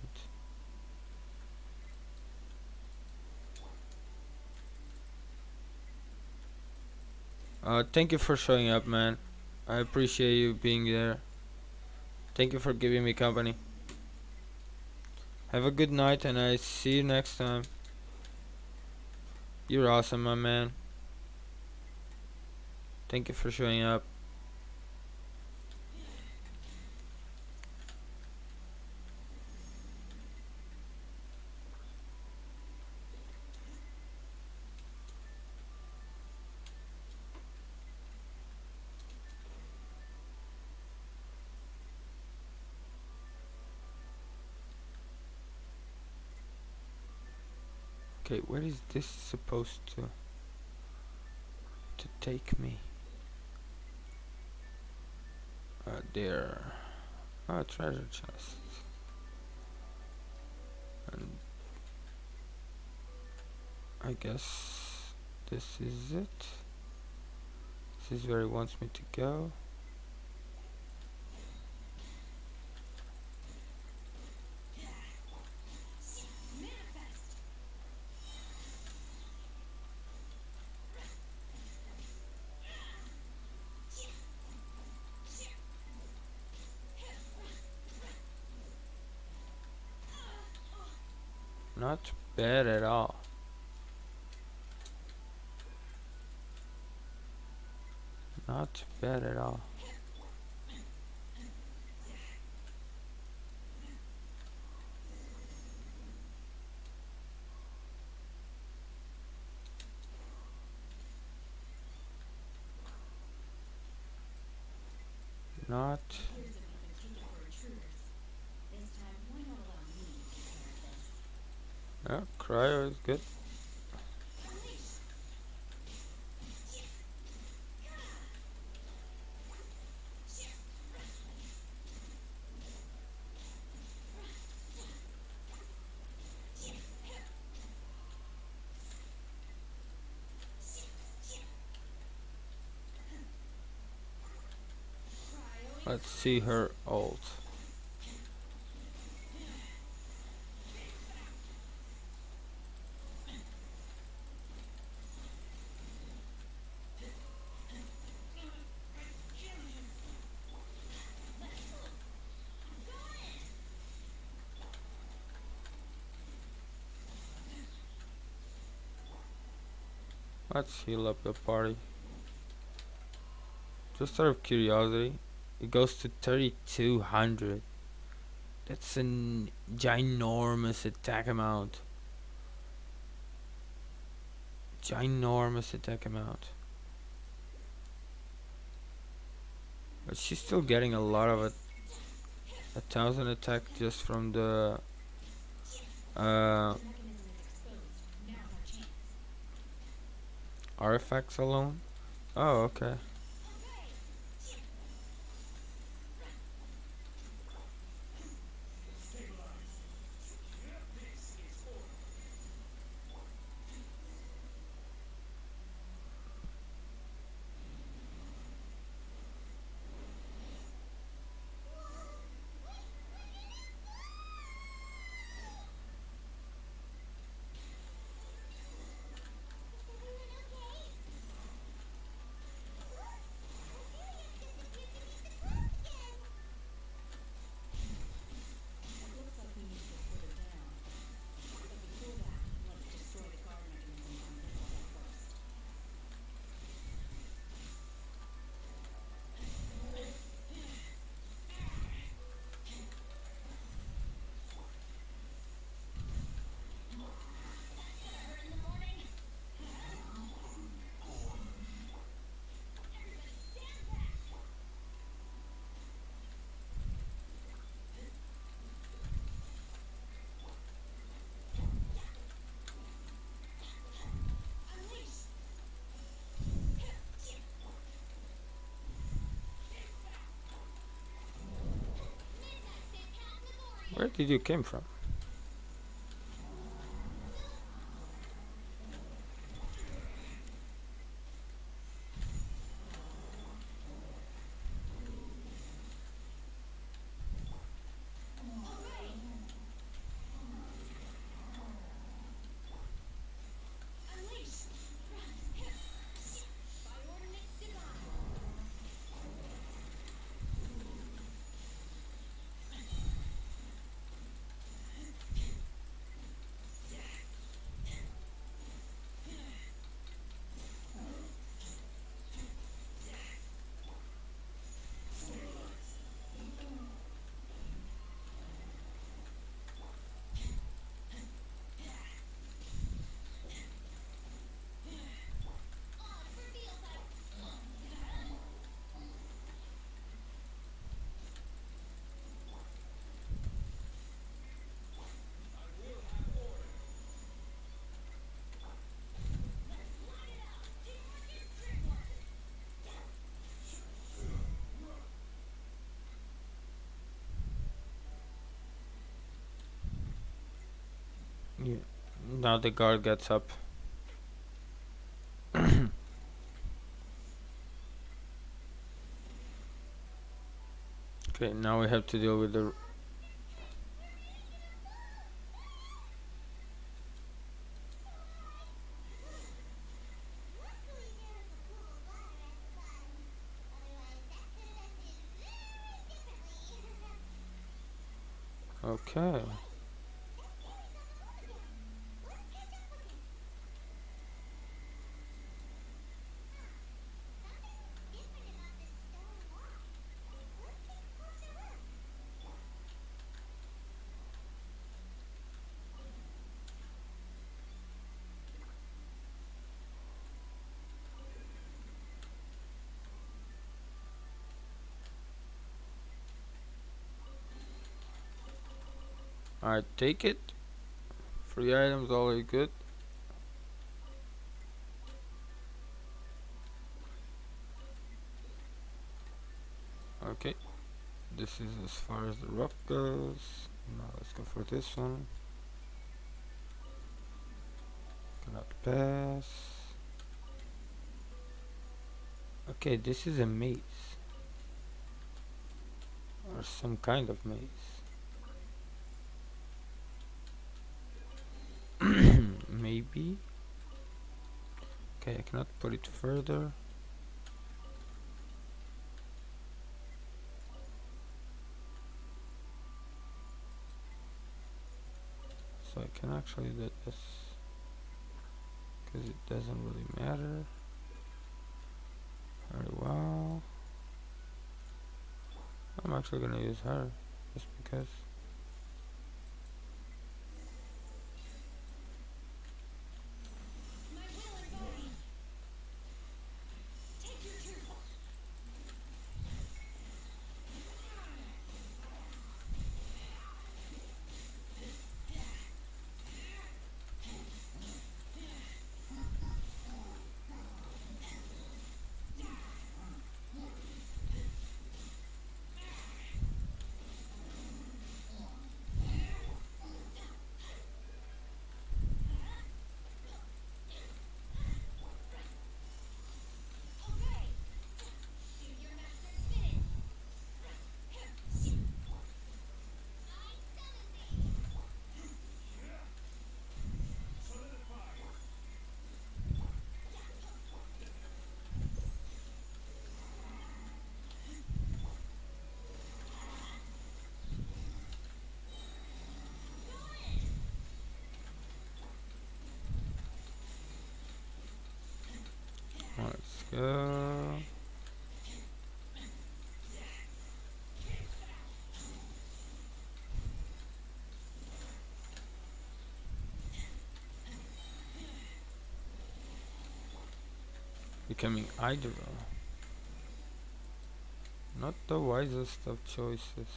Speaker 1: Thank you for showing up, man. I appreciate you being there. Thank you for giving me company. Have a good night and I see you next time. You're awesome, my man. Thank you for showing up. Okay, where is this supposed to take me? There. Treasure chest. And I guess this is it. This is where he wants me to go. Not bad at all. Not bad at all. Not. Yeah, cryo is good. Let's see her ult. Let's heal up the party. Just out of curiosity, it goes to 3200. That's a ginormous attack amount. Ginormous attack amount. But she's still getting a lot of it. 1,000 attack just from the uh, artifacts alone. Oh, okay. Where did you came from? Yeah. Now the guard gets up. Okay, now we have to deal with the. Okay. I take it. Free items always good. Okay, this is as far as the rock goes. Now let's go for this one. Cannot pass. Okay, this is a maze. Or some kind of maze. Maybe. Okay, I cannot put it further. So I can actually do this. Because it doesn't really matter. Very well. I'm actually gonna use her. Just because. Let's go. Becoming idle. Not the wisest of choices.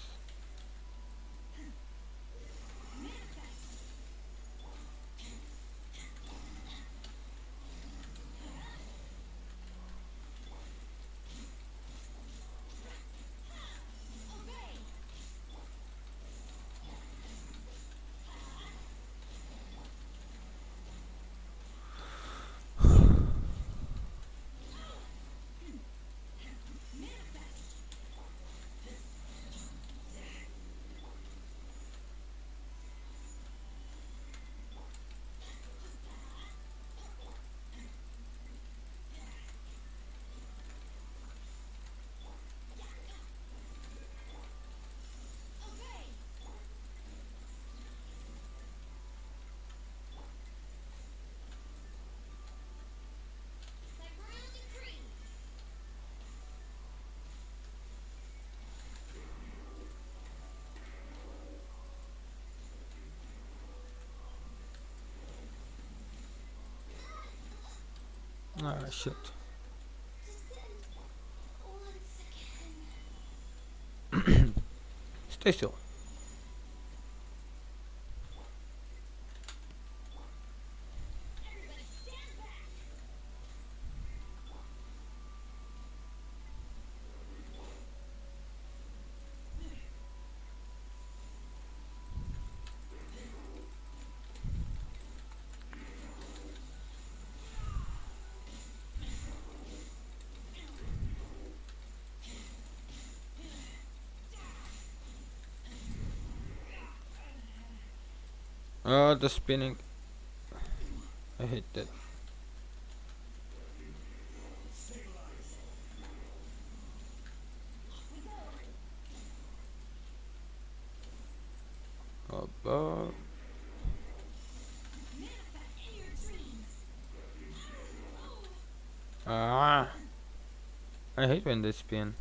Speaker 1: Ah, shit. Stay still. Oh, the spinning. I hate that. Oh, ah, I hate when they spin.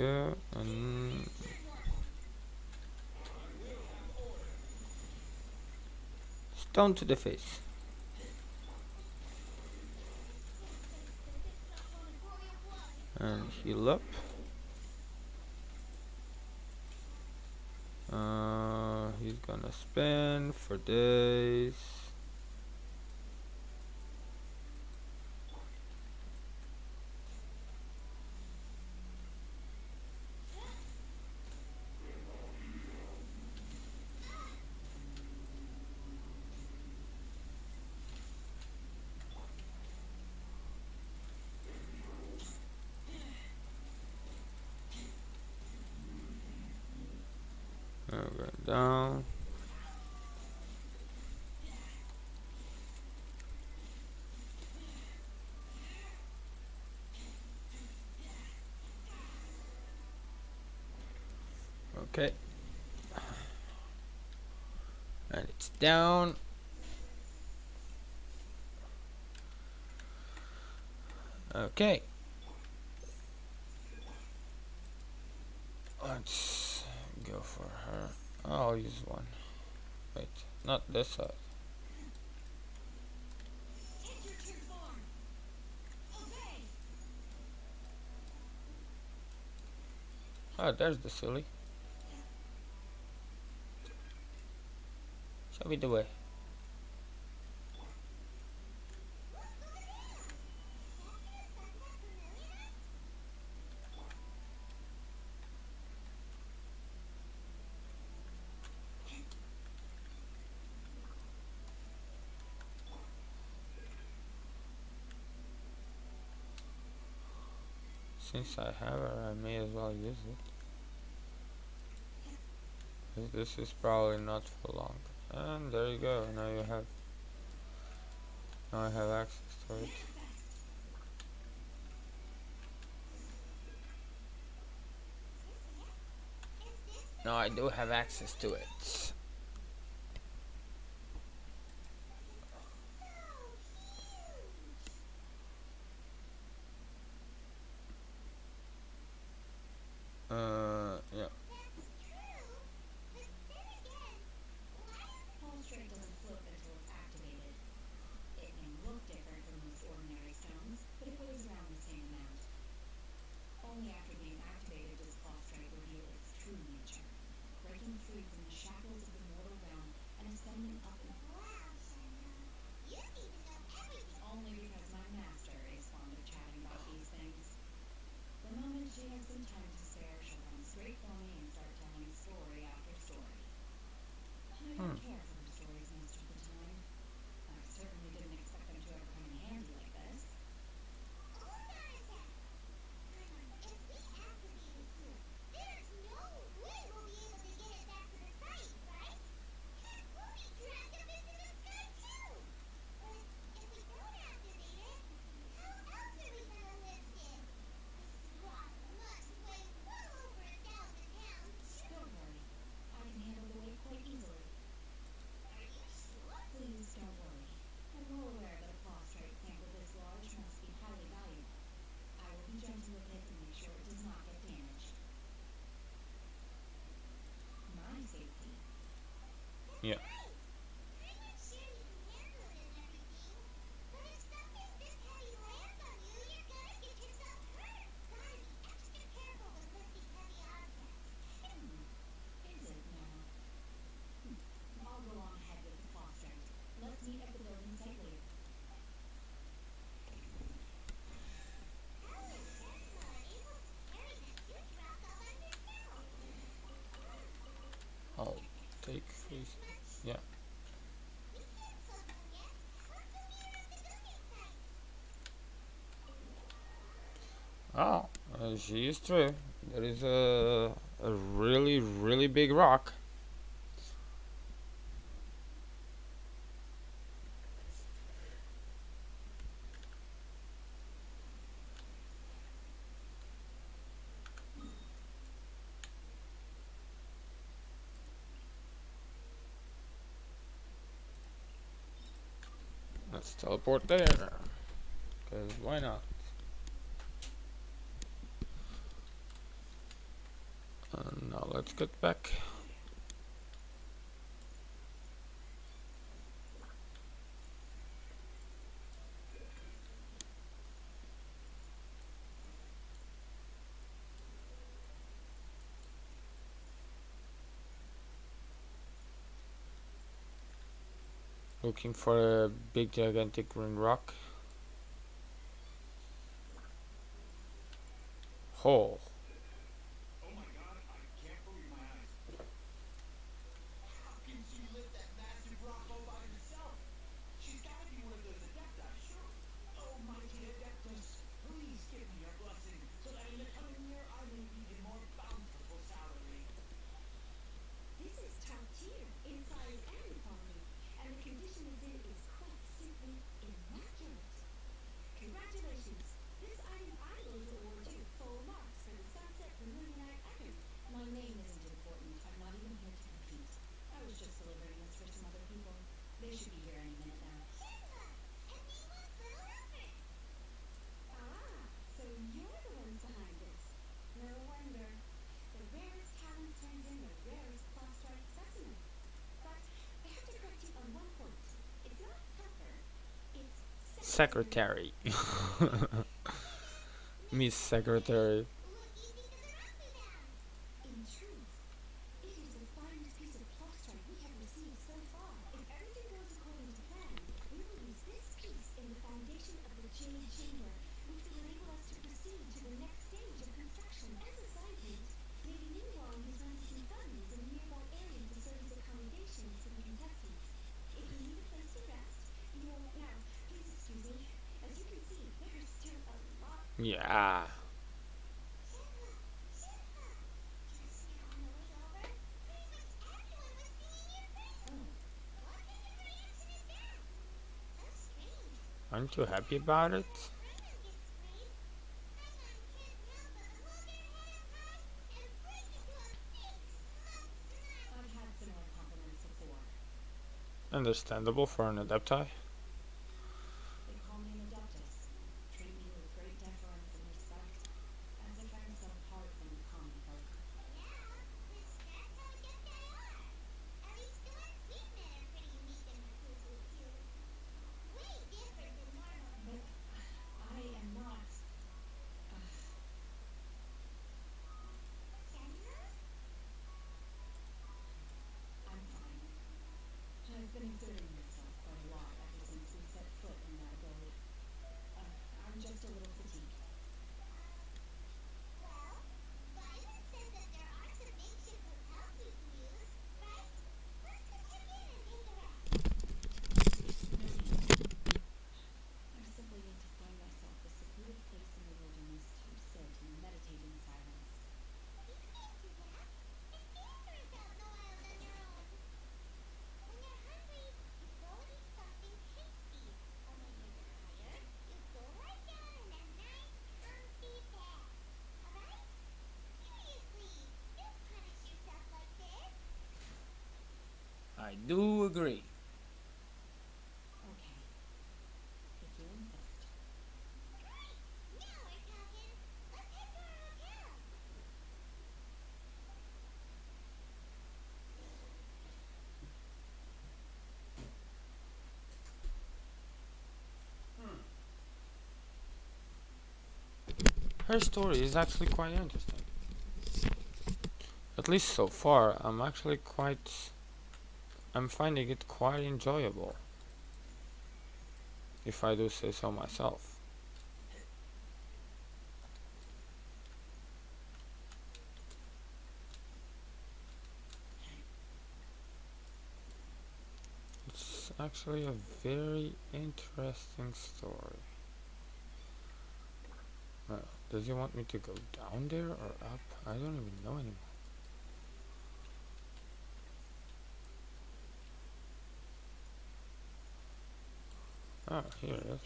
Speaker 1: go. And stone to the face. And heal up. He's gonna spin for days. Going down. Okay. And it's down. Okay. Let's go for her. I'll use one. Wait, not this side. Oh, there's the silly. Show me the way. Since I have her, I may as well use it. This is probably not for long. And there you go. Now you have. Now I have access to it. Now I do have access to it. Yeah. Hmm. Yeah. I'll take freeze. Yeah. Oh, she is true. There is a really, really big rock. Let's teleport there. Because why not? Now let's get back. Looking for a big gigantic green rock. Hole. Secretary. Miss Secretary. Yeah. Aren't you happy about it? Understandable for an adepti. I do agree. Her story is actually quite interesting. At least so far, I'm finding it quite enjoyable, if I do say so myself. It's actually a very interesting story. Does he want me to go down there or up? I don't even know anymore. Oh, here it is.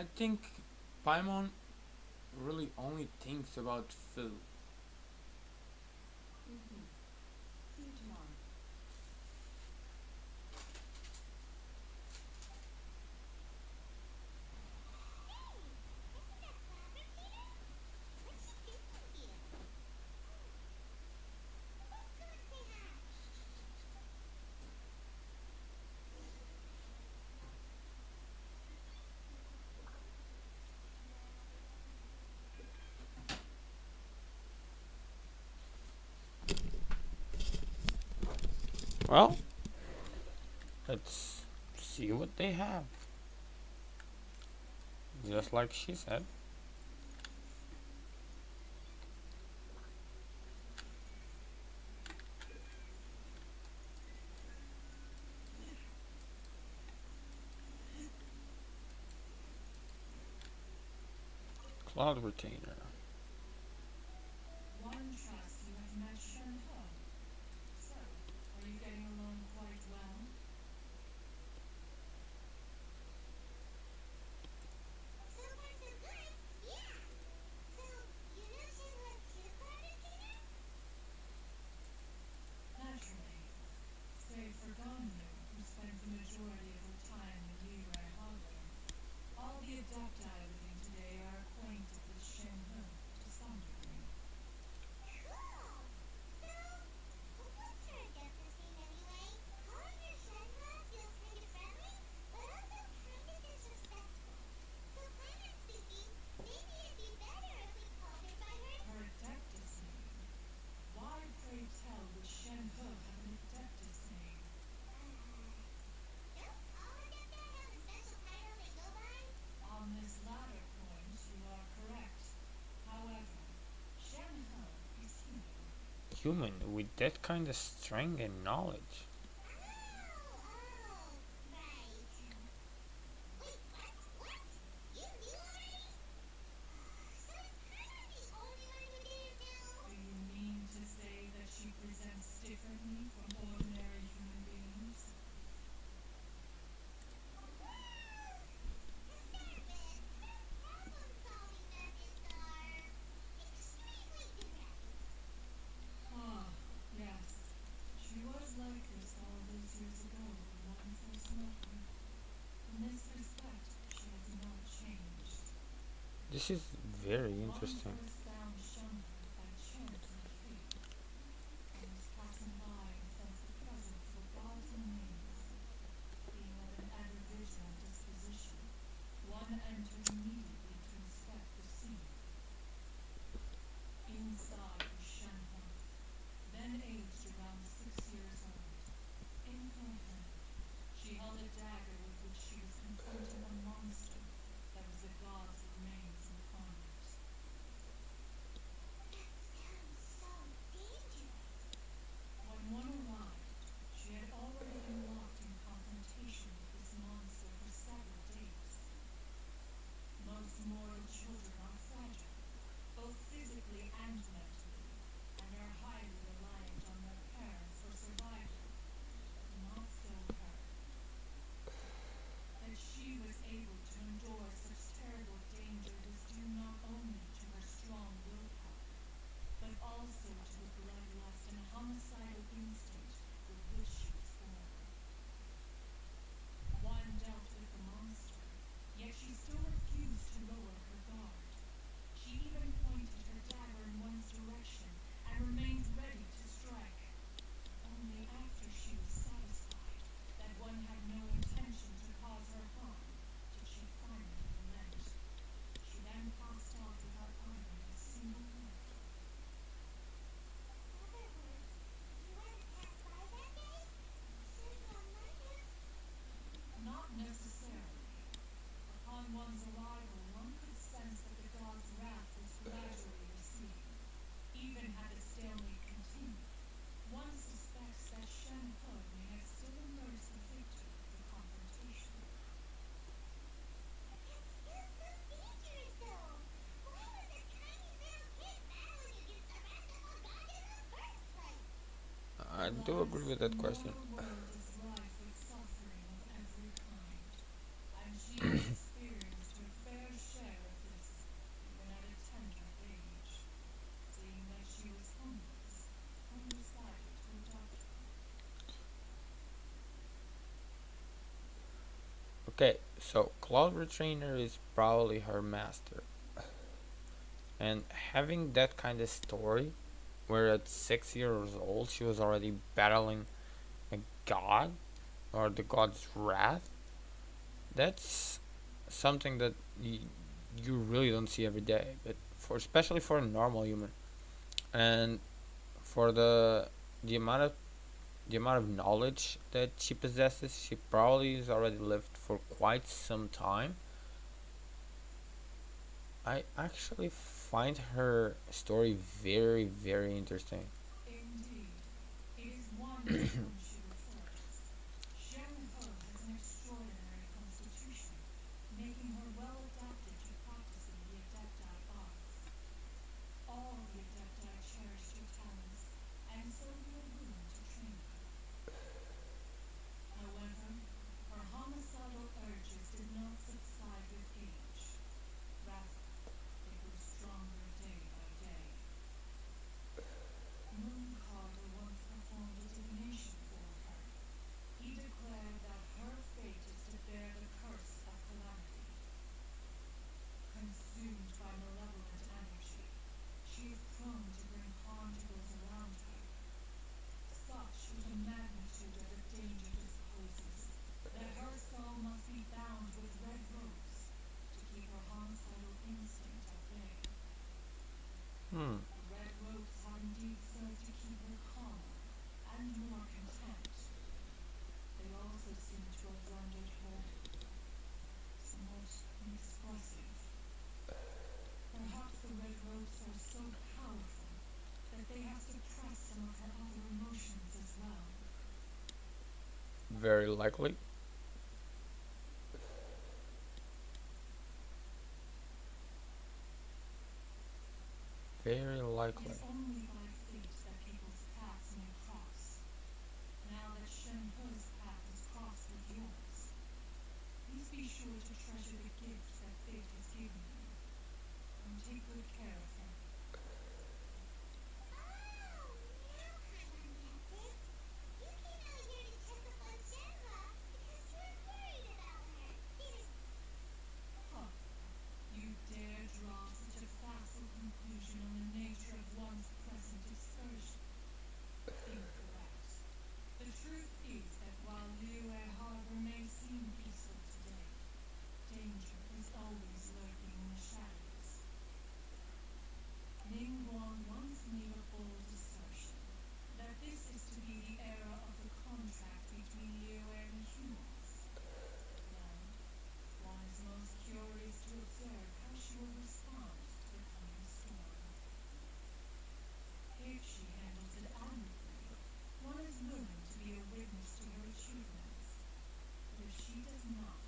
Speaker 1: I think Paimon really only thinks about food.
Speaker 2: Mm-hmm. See you tomorrow.
Speaker 1: Well, let's see what they have. Just like she said. Cloud retainer.
Speaker 2: One trusts you have met Shen He. So, are you getting along quite well? Naturally, save for Ganyu, who spends the majority of her time in Liyue Harbor. All the adepti living today are acquainted with Shen He to some degree. Her adeptus name? Why, pray tell, would Shen He have an adeptus name? On this latter point, you are correct. However, Shen He is human.
Speaker 1: Human with that kind of strength and knowledge.
Speaker 2: Do you mean to say that she presents differently from ordinary human beings? Ah, yes. She was like this all those years ago when one first met her. In this respect, she has not changed.
Speaker 1: This is very
Speaker 2: One
Speaker 1: interesting.
Speaker 2: first found Shen He by chance in a cave. One was passing by and sensed the presence of a god's remains. Being of an ever vigilant disposition, one entered immediately to inspect the scene. Inside was Shen He, then aged around 6 years old. In her hand, she held a dagger with which she was confronting a monster that was a god's remains incarnate. When one arrived, she had already been locked in confrontation with this monster for several days. Most mortal children are fragile, both physically and mentally, and are highly reliant on their parents for survival. Not so her. That she was able to endure such terrible danger was due not only to her strong willpower, but also to the bloodlust and homicidal instinct with which she was born. One dealt with the monster, yet she still refused to lower her guard. She even pointed her dagger in one's direction and remained ready to strike. Only after she was satisfied that one had no intention to cause her harm did she finally relent. She then passed out without uttering a single word. Not necessarily. Upon one's arrival, one could sense that the god's wrath was gradually receding. Even had the stalemate continued, one suspects that Shen He may have still emerged the victor of the confrontation.
Speaker 1: I do agree
Speaker 2: Alas,
Speaker 1: with
Speaker 2: the
Speaker 1: that question.
Speaker 2: mortal world is rife with suffering of every kind, and she has experienced her fair
Speaker 1: Okay, so Cloud Retrainer is probably her master. And having that kind of story, where at 6 years old she was already battling a god, or the god's wrath, that's something that you really don't see every day. But for especially for a normal human, and for the amount of the amount of knowledge that she possesses, she probably has already lived for quite some time. I actually find her story very, very interesting.
Speaker 2: Indeed, it is one to whom she refers. Shen He has an extraordinary constitution, making her well adapted to practicing the Adepti arts. All the Adepti cherished her talents, and so they were willing to train her. However, her homicidal urges did not subside with age. Rather, they grew stronger day by day. Moon Carver once performed a divination for her. He declared that her fate is to bear the curse of calamity. Consumed by malevolent energy, she is prone to bring harm to those around her. Such is the magnitude of the danger this poses, that her soul must be bound with red ropes to keep her homicidal instinct at bay.
Speaker 1: Hmm.
Speaker 2: The red ropes have indeed served to keep her calmer and more content. They also seem to have rendered her somewhat inexpressive. Perhaps the red ropes are so powerful that they have suppressed some of her other emotions as well.
Speaker 1: Very likely. Very
Speaker 2: It
Speaker 1: likely.
Speaker 2: is only by fate that people's paths may cross. Now that Shen He's path has crossed with yours, please be sure to treasure the gifts that fate has given you, and take good care of her.
Speaker 3: Oh, now Paimon gets it. You came out here to check up on Shenhe because you were worried about her.
Speaker 2: Huh. You dare draw such a facile conclusion on the nature of one's present excursion? Incorrect. The truth is that while Liyue Harbor may seem peaceful today, danger is always lurking in the shadows. Ningguang once made a bold assertion that this is to be the era of the contract between Liyue and the humans. Well, one is most curious to observe how she will respond to the coming storm. If she handles it admirably, one is willing to be a witness to her achievements. But if she does not,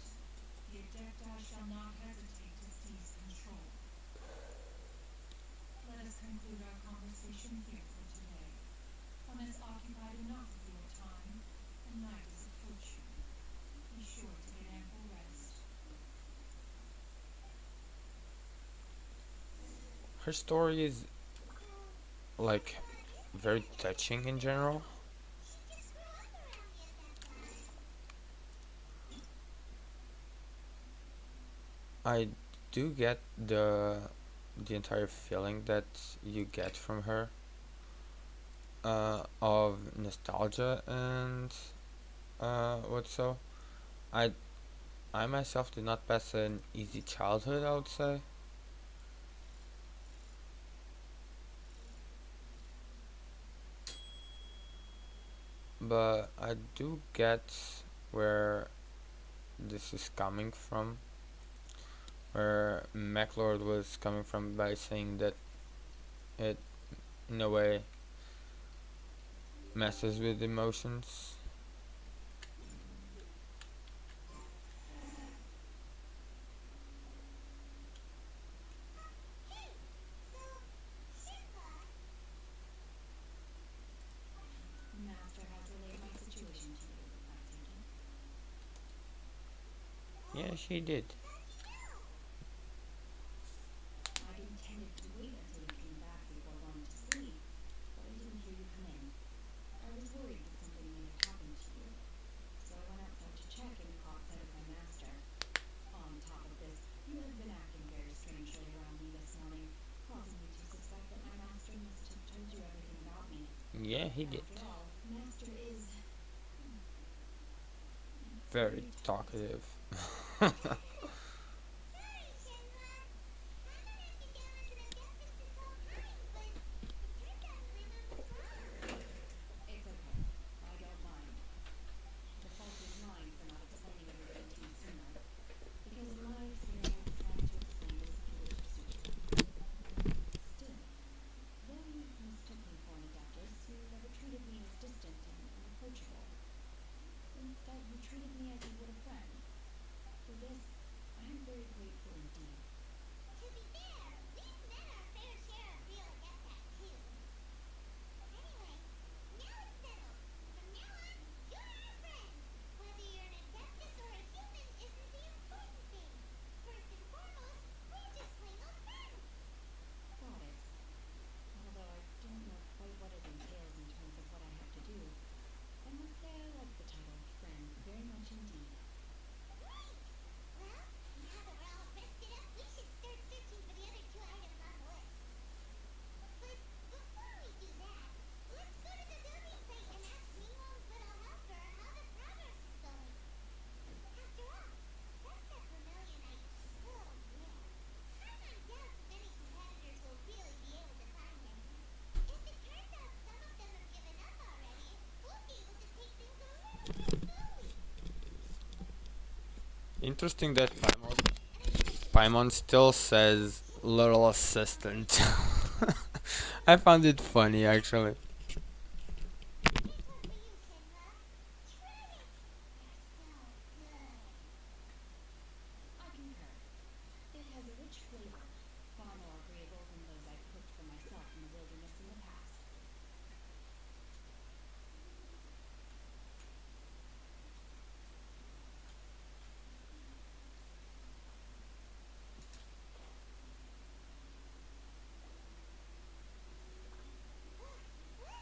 Speaker 2: the Adepti shall not hesitate to seize control. Let us conclude our conversation here for today. One has occupied enough of your time, and night is approaching. Be sure to get ample rest.
Speaker 1: Her story is
Speaker 3: So,
Speaker 1: like
Speaker 3: Shenhe isn't
Speaker 1: very
Speaker 3: really a
Speaker 1: touching in
Speaker 3: Adepti.
Speaker 1: general.
Speaker 3: She just grew up around the Adepti.
Speaker 1: I do get the entire feeling that you get from her, of nostalgia and what so. I I myself did not pass an easy childhood, I would say, but I do get where this is coming from, where MacLord was coming from by saying that it, in a way, messes with emotions.
Speaker 3: Hey, so, Shenhe,
Speaker 4: Master has relayed my situation to you, I take it.
Speaker 1: Yeah,
Speaker 3: oh,
Speaker 1: she did.
Speaker 3: how do you know?
Speaker 4: I'd intended to wait until you came back before going to sleep, but I didn't hear you come in. I was worried that something may have happened to you, so I went outside to check and caught sight of my master.
Speaker 1: Yeah, he did.
Speaker 4: After all, Master is
Speaker 1: Very
Speaker 4: very talkative.
Speaker 1: talkative.
Speaker 3: Sorry, Shenhua. Paimon had you down as an adeptus this whole time, but it turns out Paimon was wrong.
Speaker 4: It's okay. I don't mind. The fault is mine for not explaining everything to you sooner. Because in my experience, trying to explain is foolish stupid. Still, though you mistook me for an adeptus, you never treated me as distant and unapproachable. Instead, you treated me as you would a friend. For this, I am very grateful indeed.
Speaker 3: To be fair, we've met our fair share of real adepti too. Anyway, now it's settled. From now on, you're our friend. Whether you're an adeptus or a human isn't the important thing. First and foremost, we're just plain old friends.
Speaker 4: Got it. Although I don't know quite what it entails in terms of what I have to do, I must say I like the title friend very much indeed.
Speaker 3: Great! Well, now that we're all rested up, we should start searching for the other two items on the list. But before we do that, let's go to the building site and ask Ningguang's little helper how the progress is going. After all, Sunset Vermilionite. Oh yeah. Paimon doubts many competitors will really be able to find any. If it turns out some of them have given up already, we'll be able to take things a little more slowly.
Speaker 1: Interesting that Paimon still says little assistant. I found it funny actually.
Speaker 3: Here's one for you, Shenhua. Try it. You're so good.
Speaker 4: I concur. It has a rich flavor, far more agreeable than those I've cooked for myself in the wilderness in the past.
Speaker 3: Look,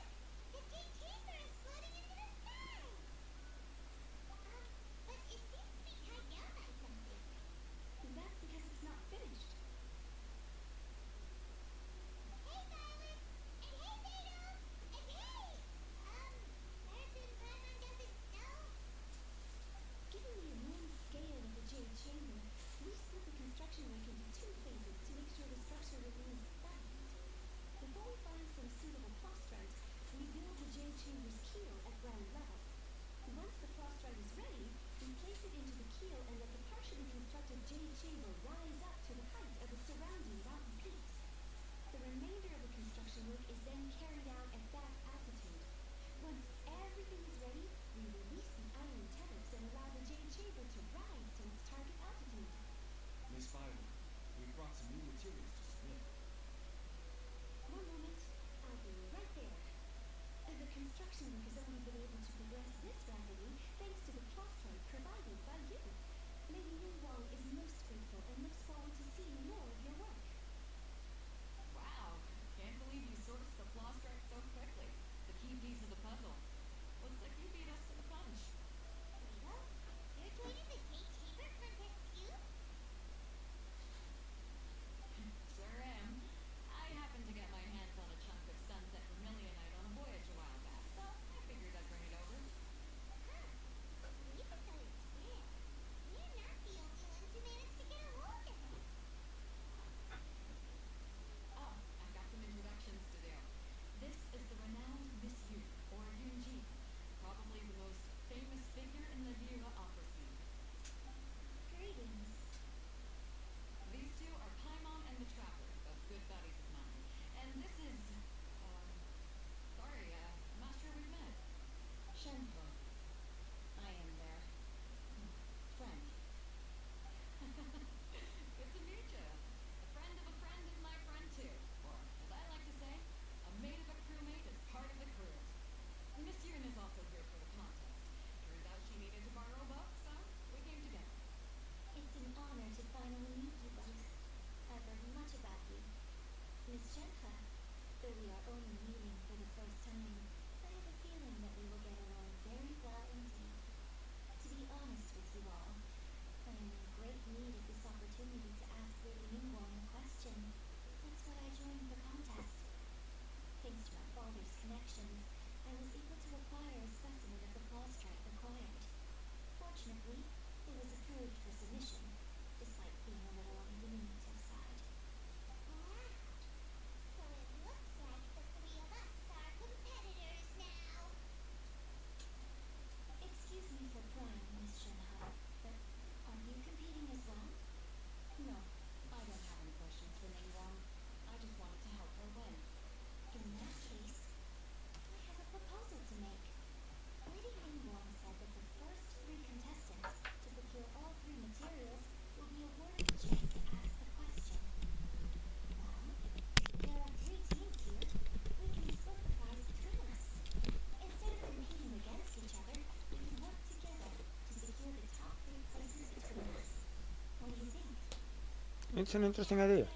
Speaker 1: It's an interesting idea.
Speaker 3: Great,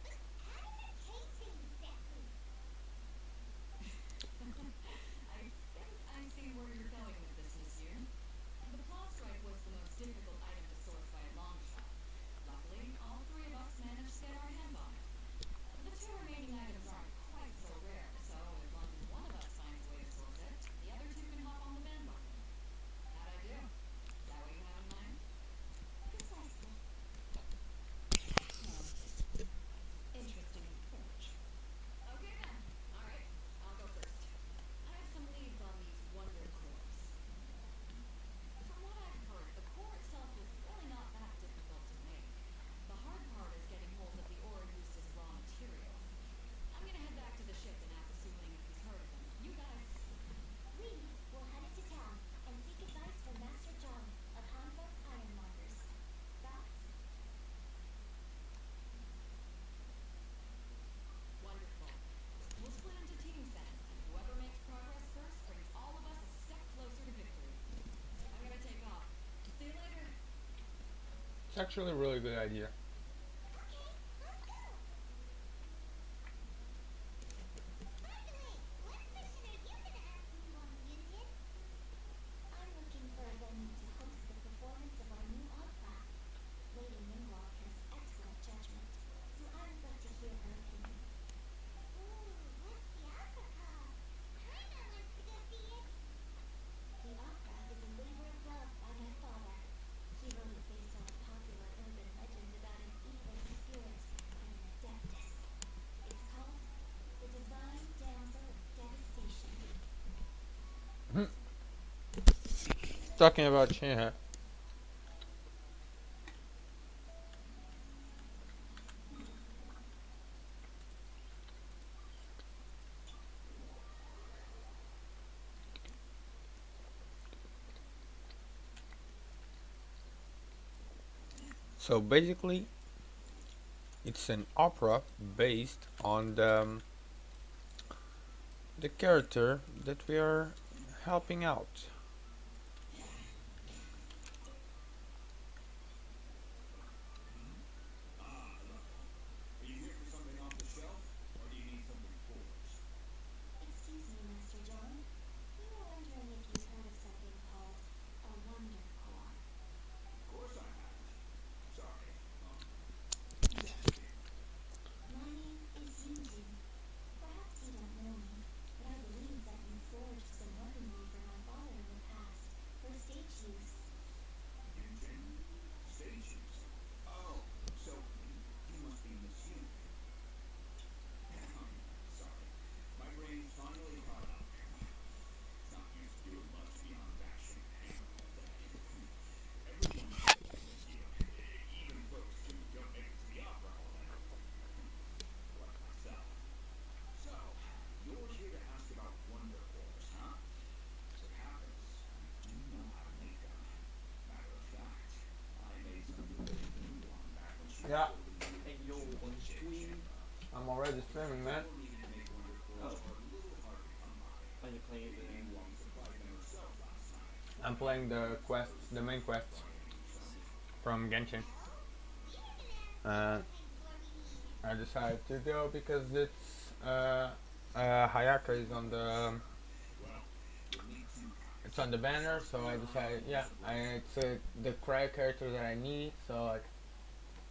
Speaker 3: but how does that change things exactly?
Speaker 4: I think I see where you're going with this, monsieur. The claw strike was the most difficult item to source by a long shot. Luckily, all three of us managed to get our hands on it. The two remaining items aren't quite so rare, so as long as one of us finds a way to source it, the other two can hop on the bandwagon. How'd I do? Is that what you have in mind?
Speaker 3: Precisely.
Speaker 4: Huh. Interesting approach. Okay then. Alright, I'll go first. I have some leads on these wonder cores. From what I've heard, the core itself is really not that difficult to make. The hard part is getting hold of the ore used as raw materials. I'm gonna head back to the ship and ask Suling if he's heard of them. You guys.
Speaker 3: We will head into town and seek advice from Master John of Hanford's Ironmongers. Thoughts?
Speaker 4: Wonderful. We'll split into teams then, and whoever makes progress first brings all of us a step closer to victory. I'm gonna take off. See you later.
Speaker 1: It's actually a really good idea.
Speaker 3: Okay, let's go! By the way, what question are you gonna ask me, Yunjin? I'm looking for a venue to host the performance of our new opera. Lady Ningguang has excellent judgment, so I would like to hear her opinion. Ooh, what's the opera called? Paimon wants to go see it. The opera is a labor of love by my father. He wrote it based on a popular urban legend about an evil spirit and an adeptus. It's called The Divine Damsel of Devastation.
Speaker 1: Talking about Shinha. So basically, it's an opera based on the character that we are helping out.
Speaker 5: Are you here for something off the shelf, or do you need something forged?
Speaker 3: Excuse me, Master John. We were wondering if you've heard of something called a Wonder Core.
Speaker 5: Of course I have. Sorry.
Speaker 3: My name is Yunjin. Perhaps you don't know me, but I believe that you forged some weaponry for my father in the past, for stage use.
Speaker 5: Genshin? Stage use? Oh, so you must be Miss Yun. Sorry. My brain's finally caught up. It's not used to doing much beyond bashing a hammer all day. Everyone calls me Miss Yun, even folks who don't make it to the opera all that often. Like myself. So, you're here to ask about wonder cores, huh? As it happens, I do know how to make them. Matter of fact, I made some for Lady Ningguang back when she was
Speaker 1: Yeah,
Speaker 5: holding the
Speaker 6: Hey, yo,
Speaker 5: original
Speaker 6: on
Speaker 5: Genshin.
Speaker 6: stream.
Speaker 1: I'm already streaming, man.
Speaker 5: People needed to make wonder cores
Speaker 6: Oh,
Speaker 5: are a little hard to come by.
Speaker 6: are you playing
Speaker 5: Lady
Speaker 6: the?
Speaker 5: Ningguang supplied them herself last time.
Speaker 1: I'm playing the quests, the main quests
Speaker 6: I see.
Speaker 1: from Genshin.
Speaker 3: Well, we were gonna ask you
Speaker 1: Uh,
Speaker 3: what kind of lore we need.
Speaker 1: I decided to go because Hayaka is on the
Speaker 5: Well, you'll need two copies.
Speaker 1: it's on the banner, so I decided it's the cryo character that I need. So like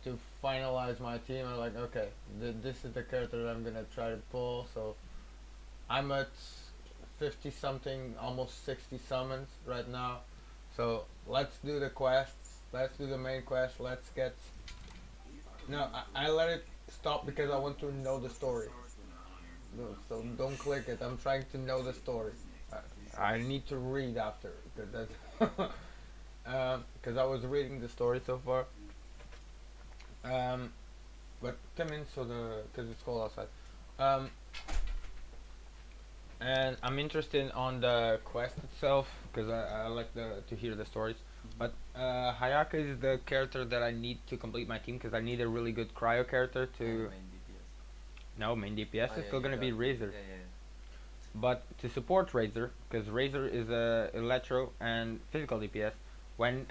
Speaker 1: to finalize my team, I'm like okay, this is the character that I'm gonna try to pull. So I'm at 50 something, almost 60 summons right now. So let's do the quests. Let's do the main quest. Let's get. No, I let it stop because I want to know the story. No, so don't click it. I'm trying to know the story. I need to read after because that's because I was reading the story so far. Um, but come in so the because it's cold outside. Um, and I'm interested on the quest itself because I like to hear the stories. But Hayaka is the character that I need to complete my team because I need a really good cryo character to.
Speaker 6: Main DPS.
Speaker 1: No, main DPS is
Speaker 6: yeah,
Speaker 1: still
Speaker 6: you
Speaker 1: gonna be
Speaker 6: got-
Speaker 1: Razor.
Speaker 6: Yeah, yeah.
Speaker 1: But to support Razor, because Razor is a electro and physical DPS, when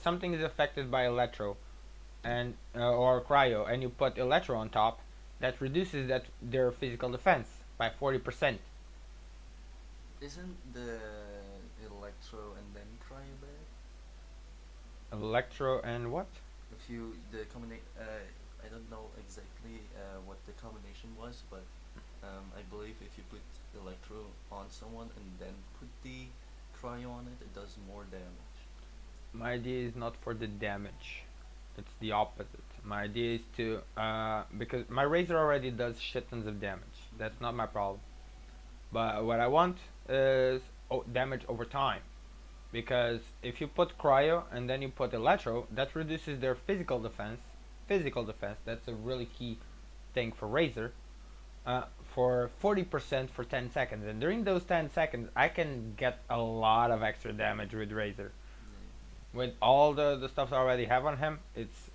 Speaker 1: something is affected by electro, and or cryo, and you put electro on top, that reduces their physical defense by 40%.
Speaker 6: Isn't the electro and then cryo bad?
Speaker 1: Electro and what?
Speaker 6: If you the combination, I don't know exactly what the combination was, but I believe if you put electro on someone and then put the cryo on it, it does more damage.
Speaker 1: My idea is not for the damage. It's the opposite. My idea is to because my razor already does shit tons of damage. That's not my problem. But what I want is damage over time. Because if you put cryo and then you put electro, that reduces their physical defense. Physical defense. That's a really key thing for razor. For 40% for 10 seconds, and during those 10 seconds, I can get a lot of extra damage with razor. With all the stuff I already have on him, it's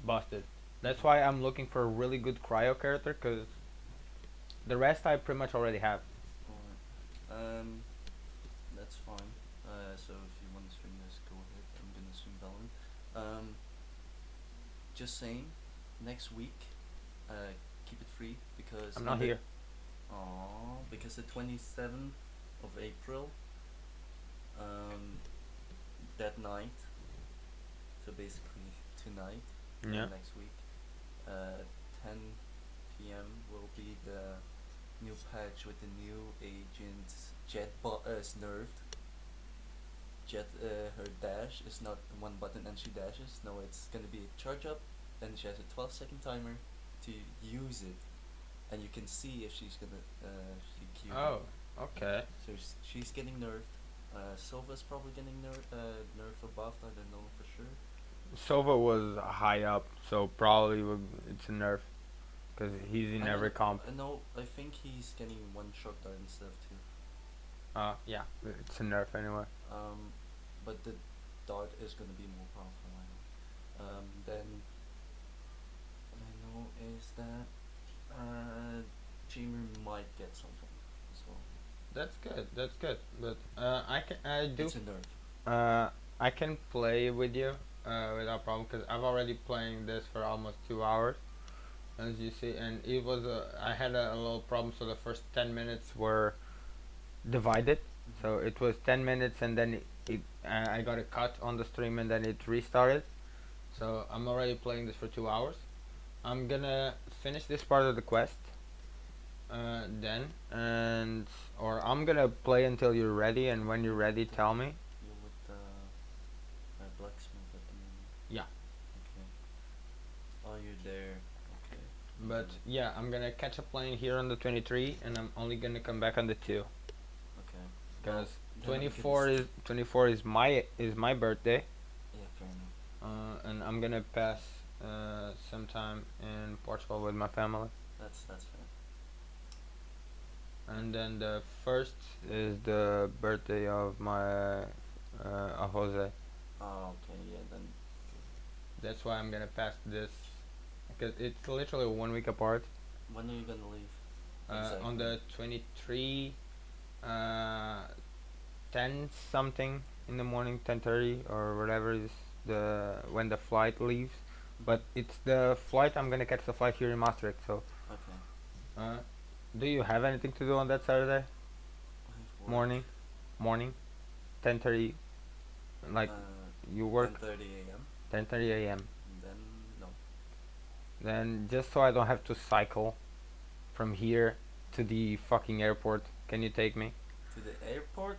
Speaker 1: busted. That's why I'm looking for a really good cryo character, because the rest I pretty much already have.
Speaker 6: Alright. That's fine. So if you want to stream this, go ahead. I'm gonna stream Valorant. Just saying, next week, keep it free because
Speaker 1: I'm not here.
Speaker 6: Because the 27th of April, that night, so basically tonight,
Speaker 1: Yeah.
Speaker 6: next week, 10 p.m. will be the new patch with the new agents. Jet is nerfed. Jet, her dash is not one button and she dashes. No, it's gonna be a charge up, then she has a 12-second timer to use it, and you can see if she's gonna she Q.
Speaker 1: Oh, okay.
Speaker 6: So she's getting nerfed. Sova's probably getting nerfed or buffed. I don't know for sure.
Speaker 1: Sova was high up, so probably it's a nerf, because he's in
Speaker 6: I
Speaker 1: every
Speaker 6: know-
Speaker 1: comp.
Speaker 6: No, I think he's getting one shot dart instead of two.
Speaker 1: Yeah, it's a nerf anyway.
Speaker 6: But the dart is gonna be more powerful. I know. Then what I know is that Jamer might get something as well.
Speaker 1: That's good. That's good. But I do.
Speaker 6: It's a nerf.
Speaker 1: I can play with you without problem, because I've already playing this for almost 2 hours, as you see, and it was I had a little problem. So the first 10 minutes were divided. So it was 10 minutes, and then I got a cut on the stream, and then it restarted. So I'm already playing this for 2 hours. I'm gonna finish this part of the quest, then, and or I'm gonna play until you're ready, and when you're ready, tell me.
Speaker 6: You're with blacksmith at the moment.
Speaker 1: Yeah.
Speaker 6: Okay. Oh, you're there. Okay.
Speaker 1: But yeah, I'm gonna catch a plane here on the 23, and I'm only gonna come back on the 2,
Speaker 6: Okay.
Speaker 1: because
Speaker 6: Well, then I'm
Speaker 1: 24 is my birthday,
Speaker 6: Yeah, fair enough.
Speaker 1: and I'm gonna pass some time in Portugal with my family,
Speaker 6: That's fair.
Speaker 1: and then the first is the birthday of my Jose.
Speaker 6: Oh, okay. Yeah, then.
Speaker 1: That's why I'm gonna pass this, because it's literally 1 week apart.
Speaker 6: When are you gonna leave?
Speaker 1: On the 23, 10 something in the morning, 10:30 or whatever is the when the flight leaves. But it's the flight, I'm gonna catch the flight here in Maastricht. So,
Speaker 6: Okay.
Speaker 1: do you have anything to do on that Saturday
Speaker 6: I have work.
Speaker 1: morning, 10:30? Like you work
Speaker 6: 10:30 a.m.
Speaker 1: 10:30 a.m.
Speaker 6: Then no.
Speaker 1: Then just so I don't have to cycle from here to the fucking airport, can you take me?
Speaker 6: To the airport.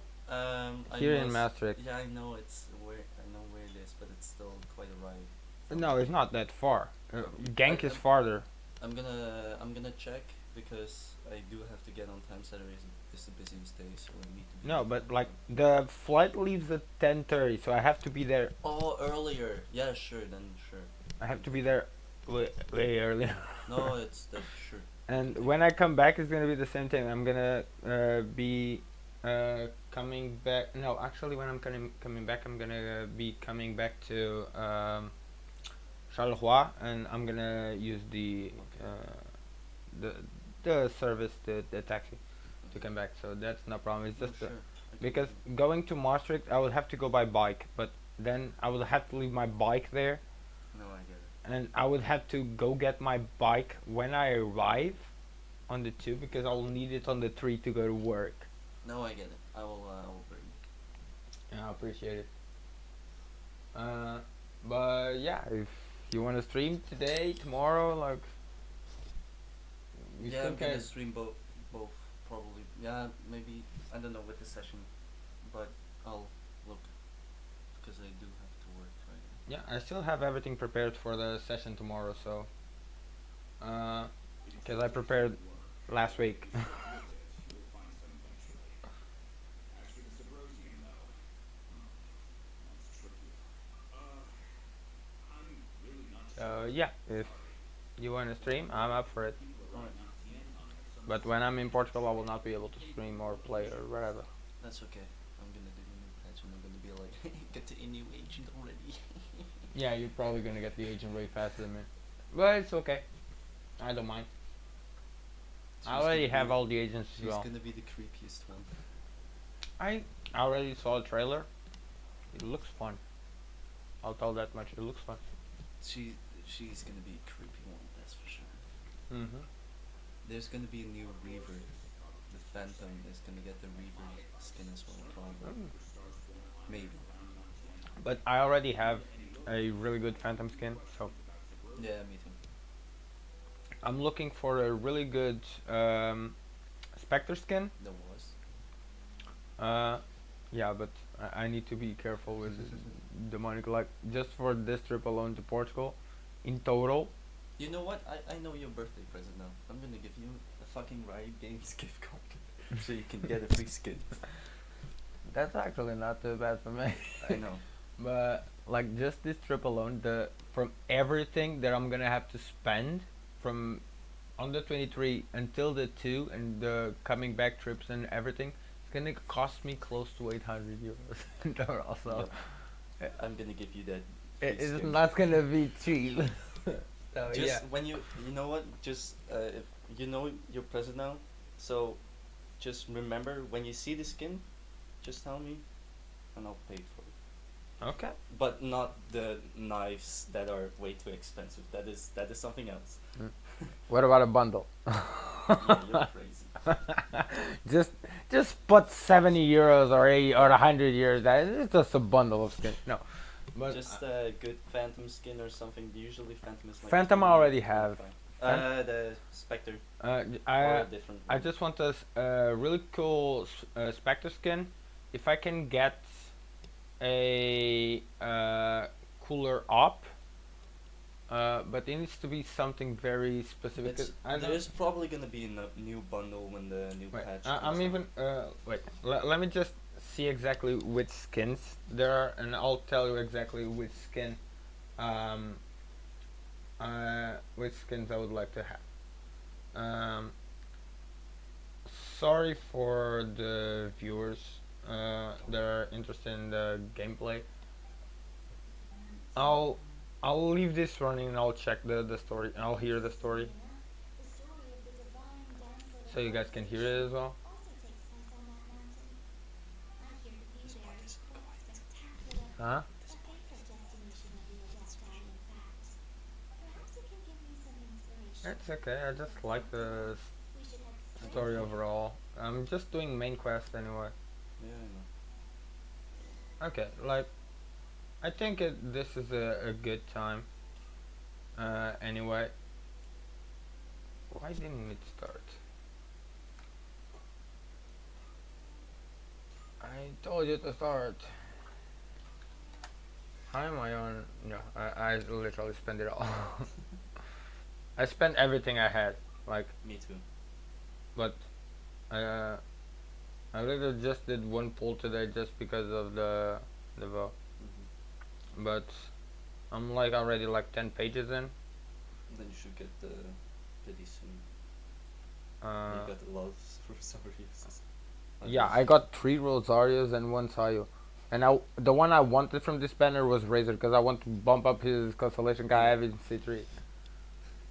Speaker 1: Here in Maastricht.
Speaker 6: Yeah, I know where it is, but it's still quite a ride. from
Speaker 1: No,
Speaker 6: here.
Speaker 1: it's not that far. Genk
Speaker 6: I-
Speaker 1: is farther.
Speaker 6: I'm gonna check because I do have to get on time. Saturday is the busiest day, so I need to be.
Speaker 1: No, but like the flight leaves at 10:30, so I have to be there.
Speaker 6: Oh, earlier. Yeah, sure. Then sure.
Speaker 1: I have to be there way earlier.
Speaker 6: No, it's that sure.
Speaker 1: And when I come back, it's gonna be the same thing. I'm gonna be coming back. No, actually, when I'm coming back, I'm gonna be coming back to Charleroi, and I'm gonna use the the the service, the taxi, to come back. So that's no problem. It's
Speaker 6: No,
Speaker 1: just
Speaker 6: sure. I can
Speaker 1: because
Speaker 6: do
Speaker 1: going to Maastricht, I would have to go by bike, but then I would have to leave my bike there,
Speaker 6: it. No, I get it.
Speaker 1: and I would have to go get my bike when I arrive on the 2 because I'll need it on the 3 to go to work.
Speaker 6: No, I get it. I will bring.
Speaker 1: Yeah, I appreciate it. Uh, but yeah, if you want to stream today, tomorrow, like you
Speaker 6: Yeah,
Speaker 1: still
Speaker 6: I'm
Speaker 1: can.
Speaker 6: gonna stream both probably. Yeah, maybe I don't know with the session, but I'll look because I do have to work Friday.
Speaker 1: Yeah, I still have everything prepared for the session tomorrow, so because I prepared last week.
Speaker 5: If you stick with it, you'll find some eventually. As for the Subrosium, though, that's tricky. I'm really not
Speaker 1: So
Speaker 5: sure.
Speaker 1: yeah, if you want to stream, I'm up for it.
Speaker 5: People are
Speaker 6: Alright,
Speaker 5: writing out TN on some
Speaker 1: But when I'm in Portugal, I will not be able to stream or play or whatever.
Speaker 6: that's okay. I'm gonna do a new patch and I'm gonna be like, get to a new agent already.
Speaker 1: Yeah, you're probably gonna get the agent way faster than me. But it's okay. I don't mind. I already have all the agents as
Speaker 6: She's
Speaker 1: well.
Speaker 6: gonna be the creepiest one.
Speaker 1: I already saw a trailer. It looks fun. I'll tell that much. It looks fun.
Speaker 6: She she's gonna be a creepy one, that's for sure.
Speaker 1: Mm-hmm.
Speaker 6: There's gonna be a new Reaver. The Phantom is gonna get the Reaver skin as well, probably. Maybe.
Speaker 1: But I already have a really good Phantom skin, so
Speaker 6: Yeah, me too.
Speaker 1: I'm looking for a really good Spectre skin.
Speaker 6: There was.
Speaker 1: Uh, yeah, but I need to be careful with the money. Like just for this trip alone to Portugal, in total.
Speaker 6: You know what? I know your birthday present now. I'm gonna give you a fucking Riot Games gift card. So you can get a free skin.
Speaker 1: That's actually not too bad for me.
Speaker 6: I know.
Speaker 1: But like just this trip alone, the from everything that I'm gonna have to spend from on the 23 until the 2 and the coming back trips and everything, it's gonna cost me close to 800 euros in total. So
Speaker 6: I'm gonna give you that free
Speaker 1: it's
Speaker 6: skin.
Speaker 1: not gonna be cheap. So
Speaker 6: Just
Speaker 1: yeah.
Speaker 6: when you know what? Just if you know your present now, so just remember when you see the skin, just tell me, and I'll pay for it.
Speaker 1: Okay.
Speaker 6: But not the knives that are way too expensive. That is something else.
Speaker 1: What about a bundle?
Speaker 6: Yeah, you're crazy.
Speaker 1: just put 70 euros or 80 or 100 euros. That it's just a bundle of skin. No, but
Speaker 6: Just a good Phantom skin or something. Usually Phantom is like.
Speaker 1: Phantom I already have.
Speaker 6: 25. The Spectre or
Speaker 1: I
Speaker 6: a different.
Speaker 1: I
Speaker 6: one.
Speaker 1: just want a really cool Spectre skin. If I can get a cooler op, but it needs to be something very specific.
Speaker 6: It's,
Speaker 1: 'Cause I don't.
Speaker 6: there's probably gonna be a new bundle when the new
Speaker 1: Wait,
Speaker 6: patch.
Speaker 1: I'm
Speaker 6: comes out.
Speaker 1: even. Wait. Let me just see exactly which skins there are, and I'll tell you exactly which skin. Um. Which skins I would like to have. Um. Sorry for the viewers. That are interested in the gameplay. I'll. I'll leave this running and I'll check the story and I'll hear the story
Speaker 3: The story of the divine damsel
Speaker 1: so you guys can hear it as well.
Speaker 3: also takes place on that mountain. I hear the view
Speaker 6: This
Speaker 3: there
Speaker 6: part
Speaker 3: is
Speaker 6: is
Speaker 3: quite
Speaker 6: quiet.
Speaker 3: spectacular.
Speaker 1: Huh?
Speaker 3: A favorite destination of the Adepti, in fact. Perhaps you can give me some inspiration.
Speaker 1: It's okay. I just like the
Speaker 3: We should head straight
Speaker 1: story
Speaker 3: there.
Speaker 1: overall. I'm just doing main quest anyway.
Speaker 6: Yeah, I know.
Speaker 1: Okay, like I think this is a good time. Anyway, why didn't it start? I told you to start. How am I on? No, I literally spent it all. I spent everything I had, like,
Speaker 6: Me too.
Speaker 1: but uh, I literally just did one pull today just because of the vote.
Speaker 6: Hmm.
Speaker 1: But I'm like already like 10 pages in.
Speaker 6: Then you should get the pretty soon.
Speaker 1: Uh,
Speaker 6: You got a lot for Sorius.
Speaker 1: yeah, I got 3 Rosarios and 1 Sayo. And the one I wanted from this banner was Razor because I want to bump up his Constellation guy have in C3.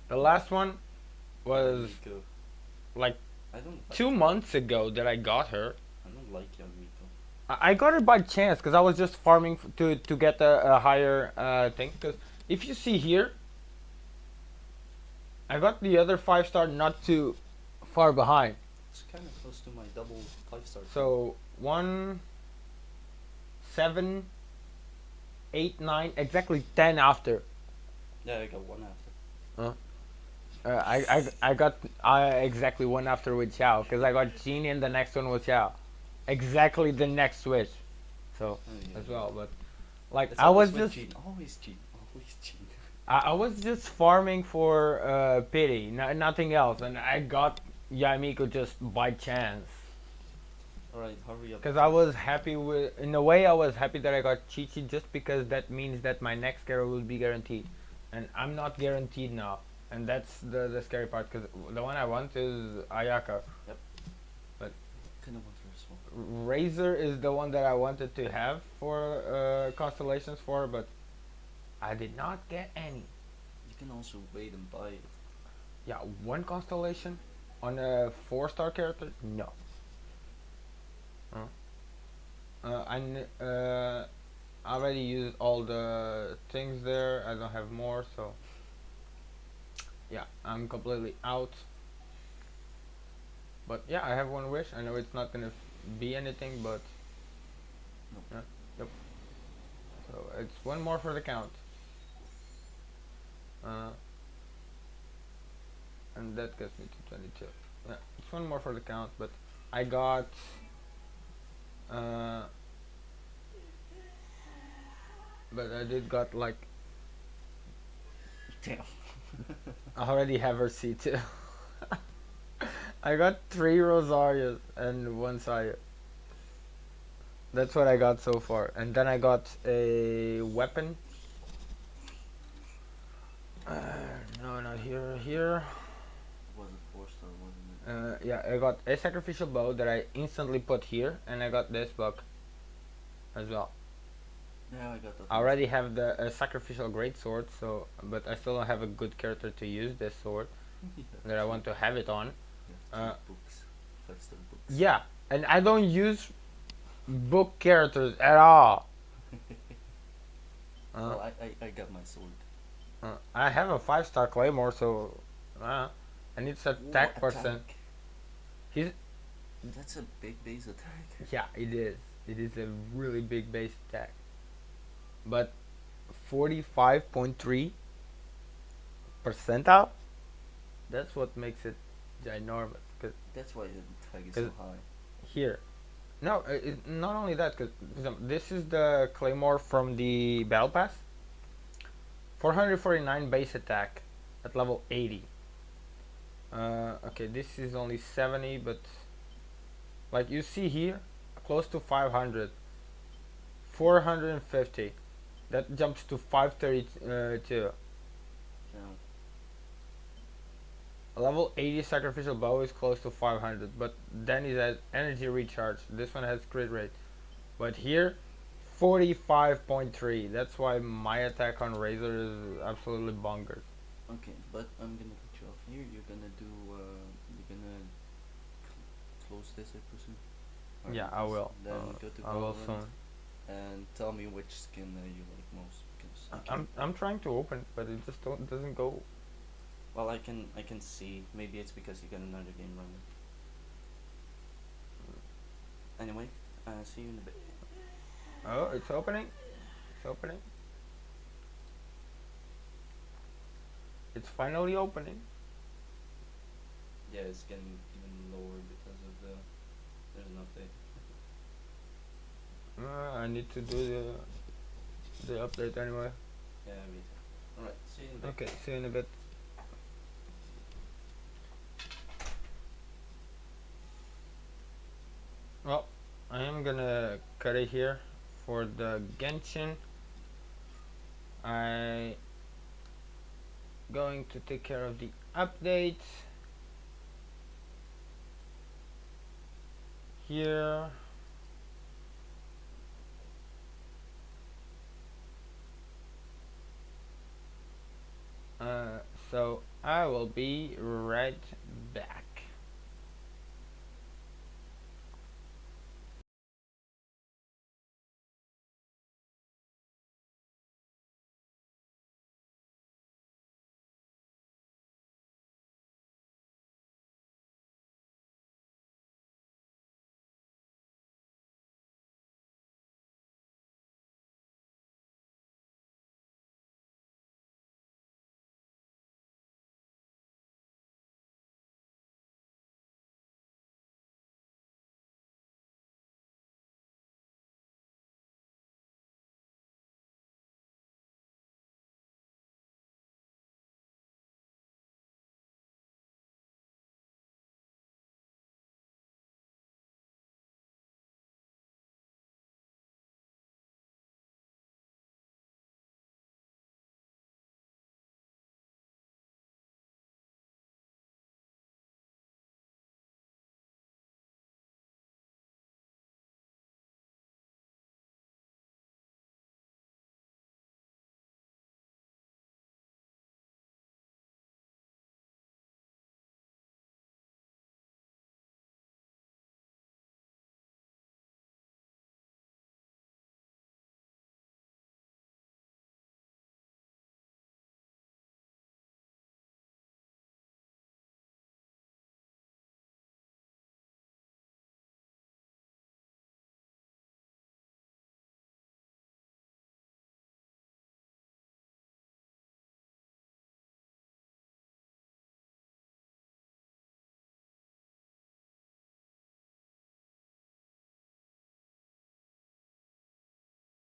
Speaker 1: The last one was
Speaker 6: Miko.
Speaker 1: like
Speaker 6: I don't.
Speaker 1: 2 months ago that I got her.
Speaker 6: I don't like young Miko.
Speaker 1: I got her by chance because I was just farming to get a higher thing. Because if you see here, I got the other 5-star not too far behind.
Speaker 6: It's kind of close to my double 5-star.
Speaker 1: So 1, 7, 8, 9, exactly 10 after.
Speaker 6: Yeah, I got one after.
Speaker 1: I got exactly one after with Xiao because I got Genie and the next one was Xiao, exactly the next switch. So
Speaker 6: Oh, yeah,
Speaker 1: as
Speaker 6: yeah.
Speaker 1: well, but like
Speaker 6: It's
Speaker 1: I
Speaker 6: always
Speaker 1: was
Speaker 6: with
Speaker 1: just
Speaker 6: Gene. Always Gene. Always Gene.
Speaker 1: I was just farming for pity, nothing else, and I got Yamiko just by chance.
Speaker 6: Alright, hurry up.
Speaker 1: Because I was happy with, in a way, I was happy that I got Chi Chi just because that means that my next character will be guaranteed, and I'm not guaranteed now, and that's the scary part. Because the one I want is Ayaka,
Speaker 6: Yep.
Speaker 1: but
Speaker 6: Kind of want her as well.
Speaker 1: Razor is the one that I wanted to have for constellations for, but I did not get any.
Speaker 6: You can also wait and buy it.
Speaker 1: Yeah, one constellation on a 4-star character? No. I already used all the things there. I don't have more, so yeah, I'm completely out. But yeah, I have one wish. I know it's not gonna be anything, but
Speaker 6: No.
Speaker 1: yeah, yep. So it's one more for the count. Uh, and that gets me to 22. Yeah, it's one more for the count, but I got uh, but I did got like
Speaker 6: Damn.
Speaker 1: I already have her C2. I got 3 Rosarias and 1 Saya. That's what I got so far. And then I got a weapon. No, not here. Here.
Speaker 6: It was a 4-star, wasn't it?
Speaker 1: Yeah, I got a sacrificial bow that I instantly put here, and I got this book as well.
Speaker 6: Yeah, I got that.
Speaker 1: I already have the sacrificial great sword, so but I still don't have a good character to use this sword
Speaker 6: Yeah,
Speaker 1: that I want to have it on.
Speaker 6: yeah, 2 books. 5-star books.
Speaker 1: Yeah, and I don't use book characters at all.
Speaker 6: Well, I got my sword.
Speaker 1: I have a 5-star claymore, so and it's attack
Speaker 6: Ooh,
Speaker 1: percent.
Speaker 6: attack.
Speaker 1: He's
Speaker 6: That's a big base attack.
Speaker 1: yeah, it is. It is a really big base attack, but 45.3 percentile. That's what makes it ginormous. Cause
Speaker 6: That's why the attack is so high.
Speaker 1: here, no, not only that. Cause this is the claymore from the battle pass. 449 base attack at level 80. Okay, this is only 70, but like you see here, close to 500. 450. That jumps to 532.
Speaker 6: Yeah.
Speaker 1: A level 80 sacrificial bow is close to 500, but then it has energy recharge. This one has crit rate. But here, 45.3. That's why my attack on Razor is absolutely bonkers.
Speaker 6: Okay, but I'm gonna cut you off here. You're gonna do. You're gonna close this, I presume.
Speaker 1: Yeah, I will.
Speaker 6: Then go to
Speaker 1: I will
Speaker 6: Valorant
Speaker 1: soon.
Speaker 6: and tell me which skin you like most because
Speaker 1: I'm trying to open, but it just doesn't go.
Speaker 6: well, I can see. Maybe it's because you got another game running. Anyway, see you in a bit.
Speaker 1: Oh, it's opening. It's opening. It's finally opening.
Speaker 6: Yeah, it's getting even lower because of there's an update.
Speaker 1: I need to do the update anyway.
Speaker 6: Yeah, me too. Alright, see you in a bit.
Speaker 1: Okay, see you in a bit. Well, I am gonna cut it here for the Genshin. I going to take care of the update here. So I will be right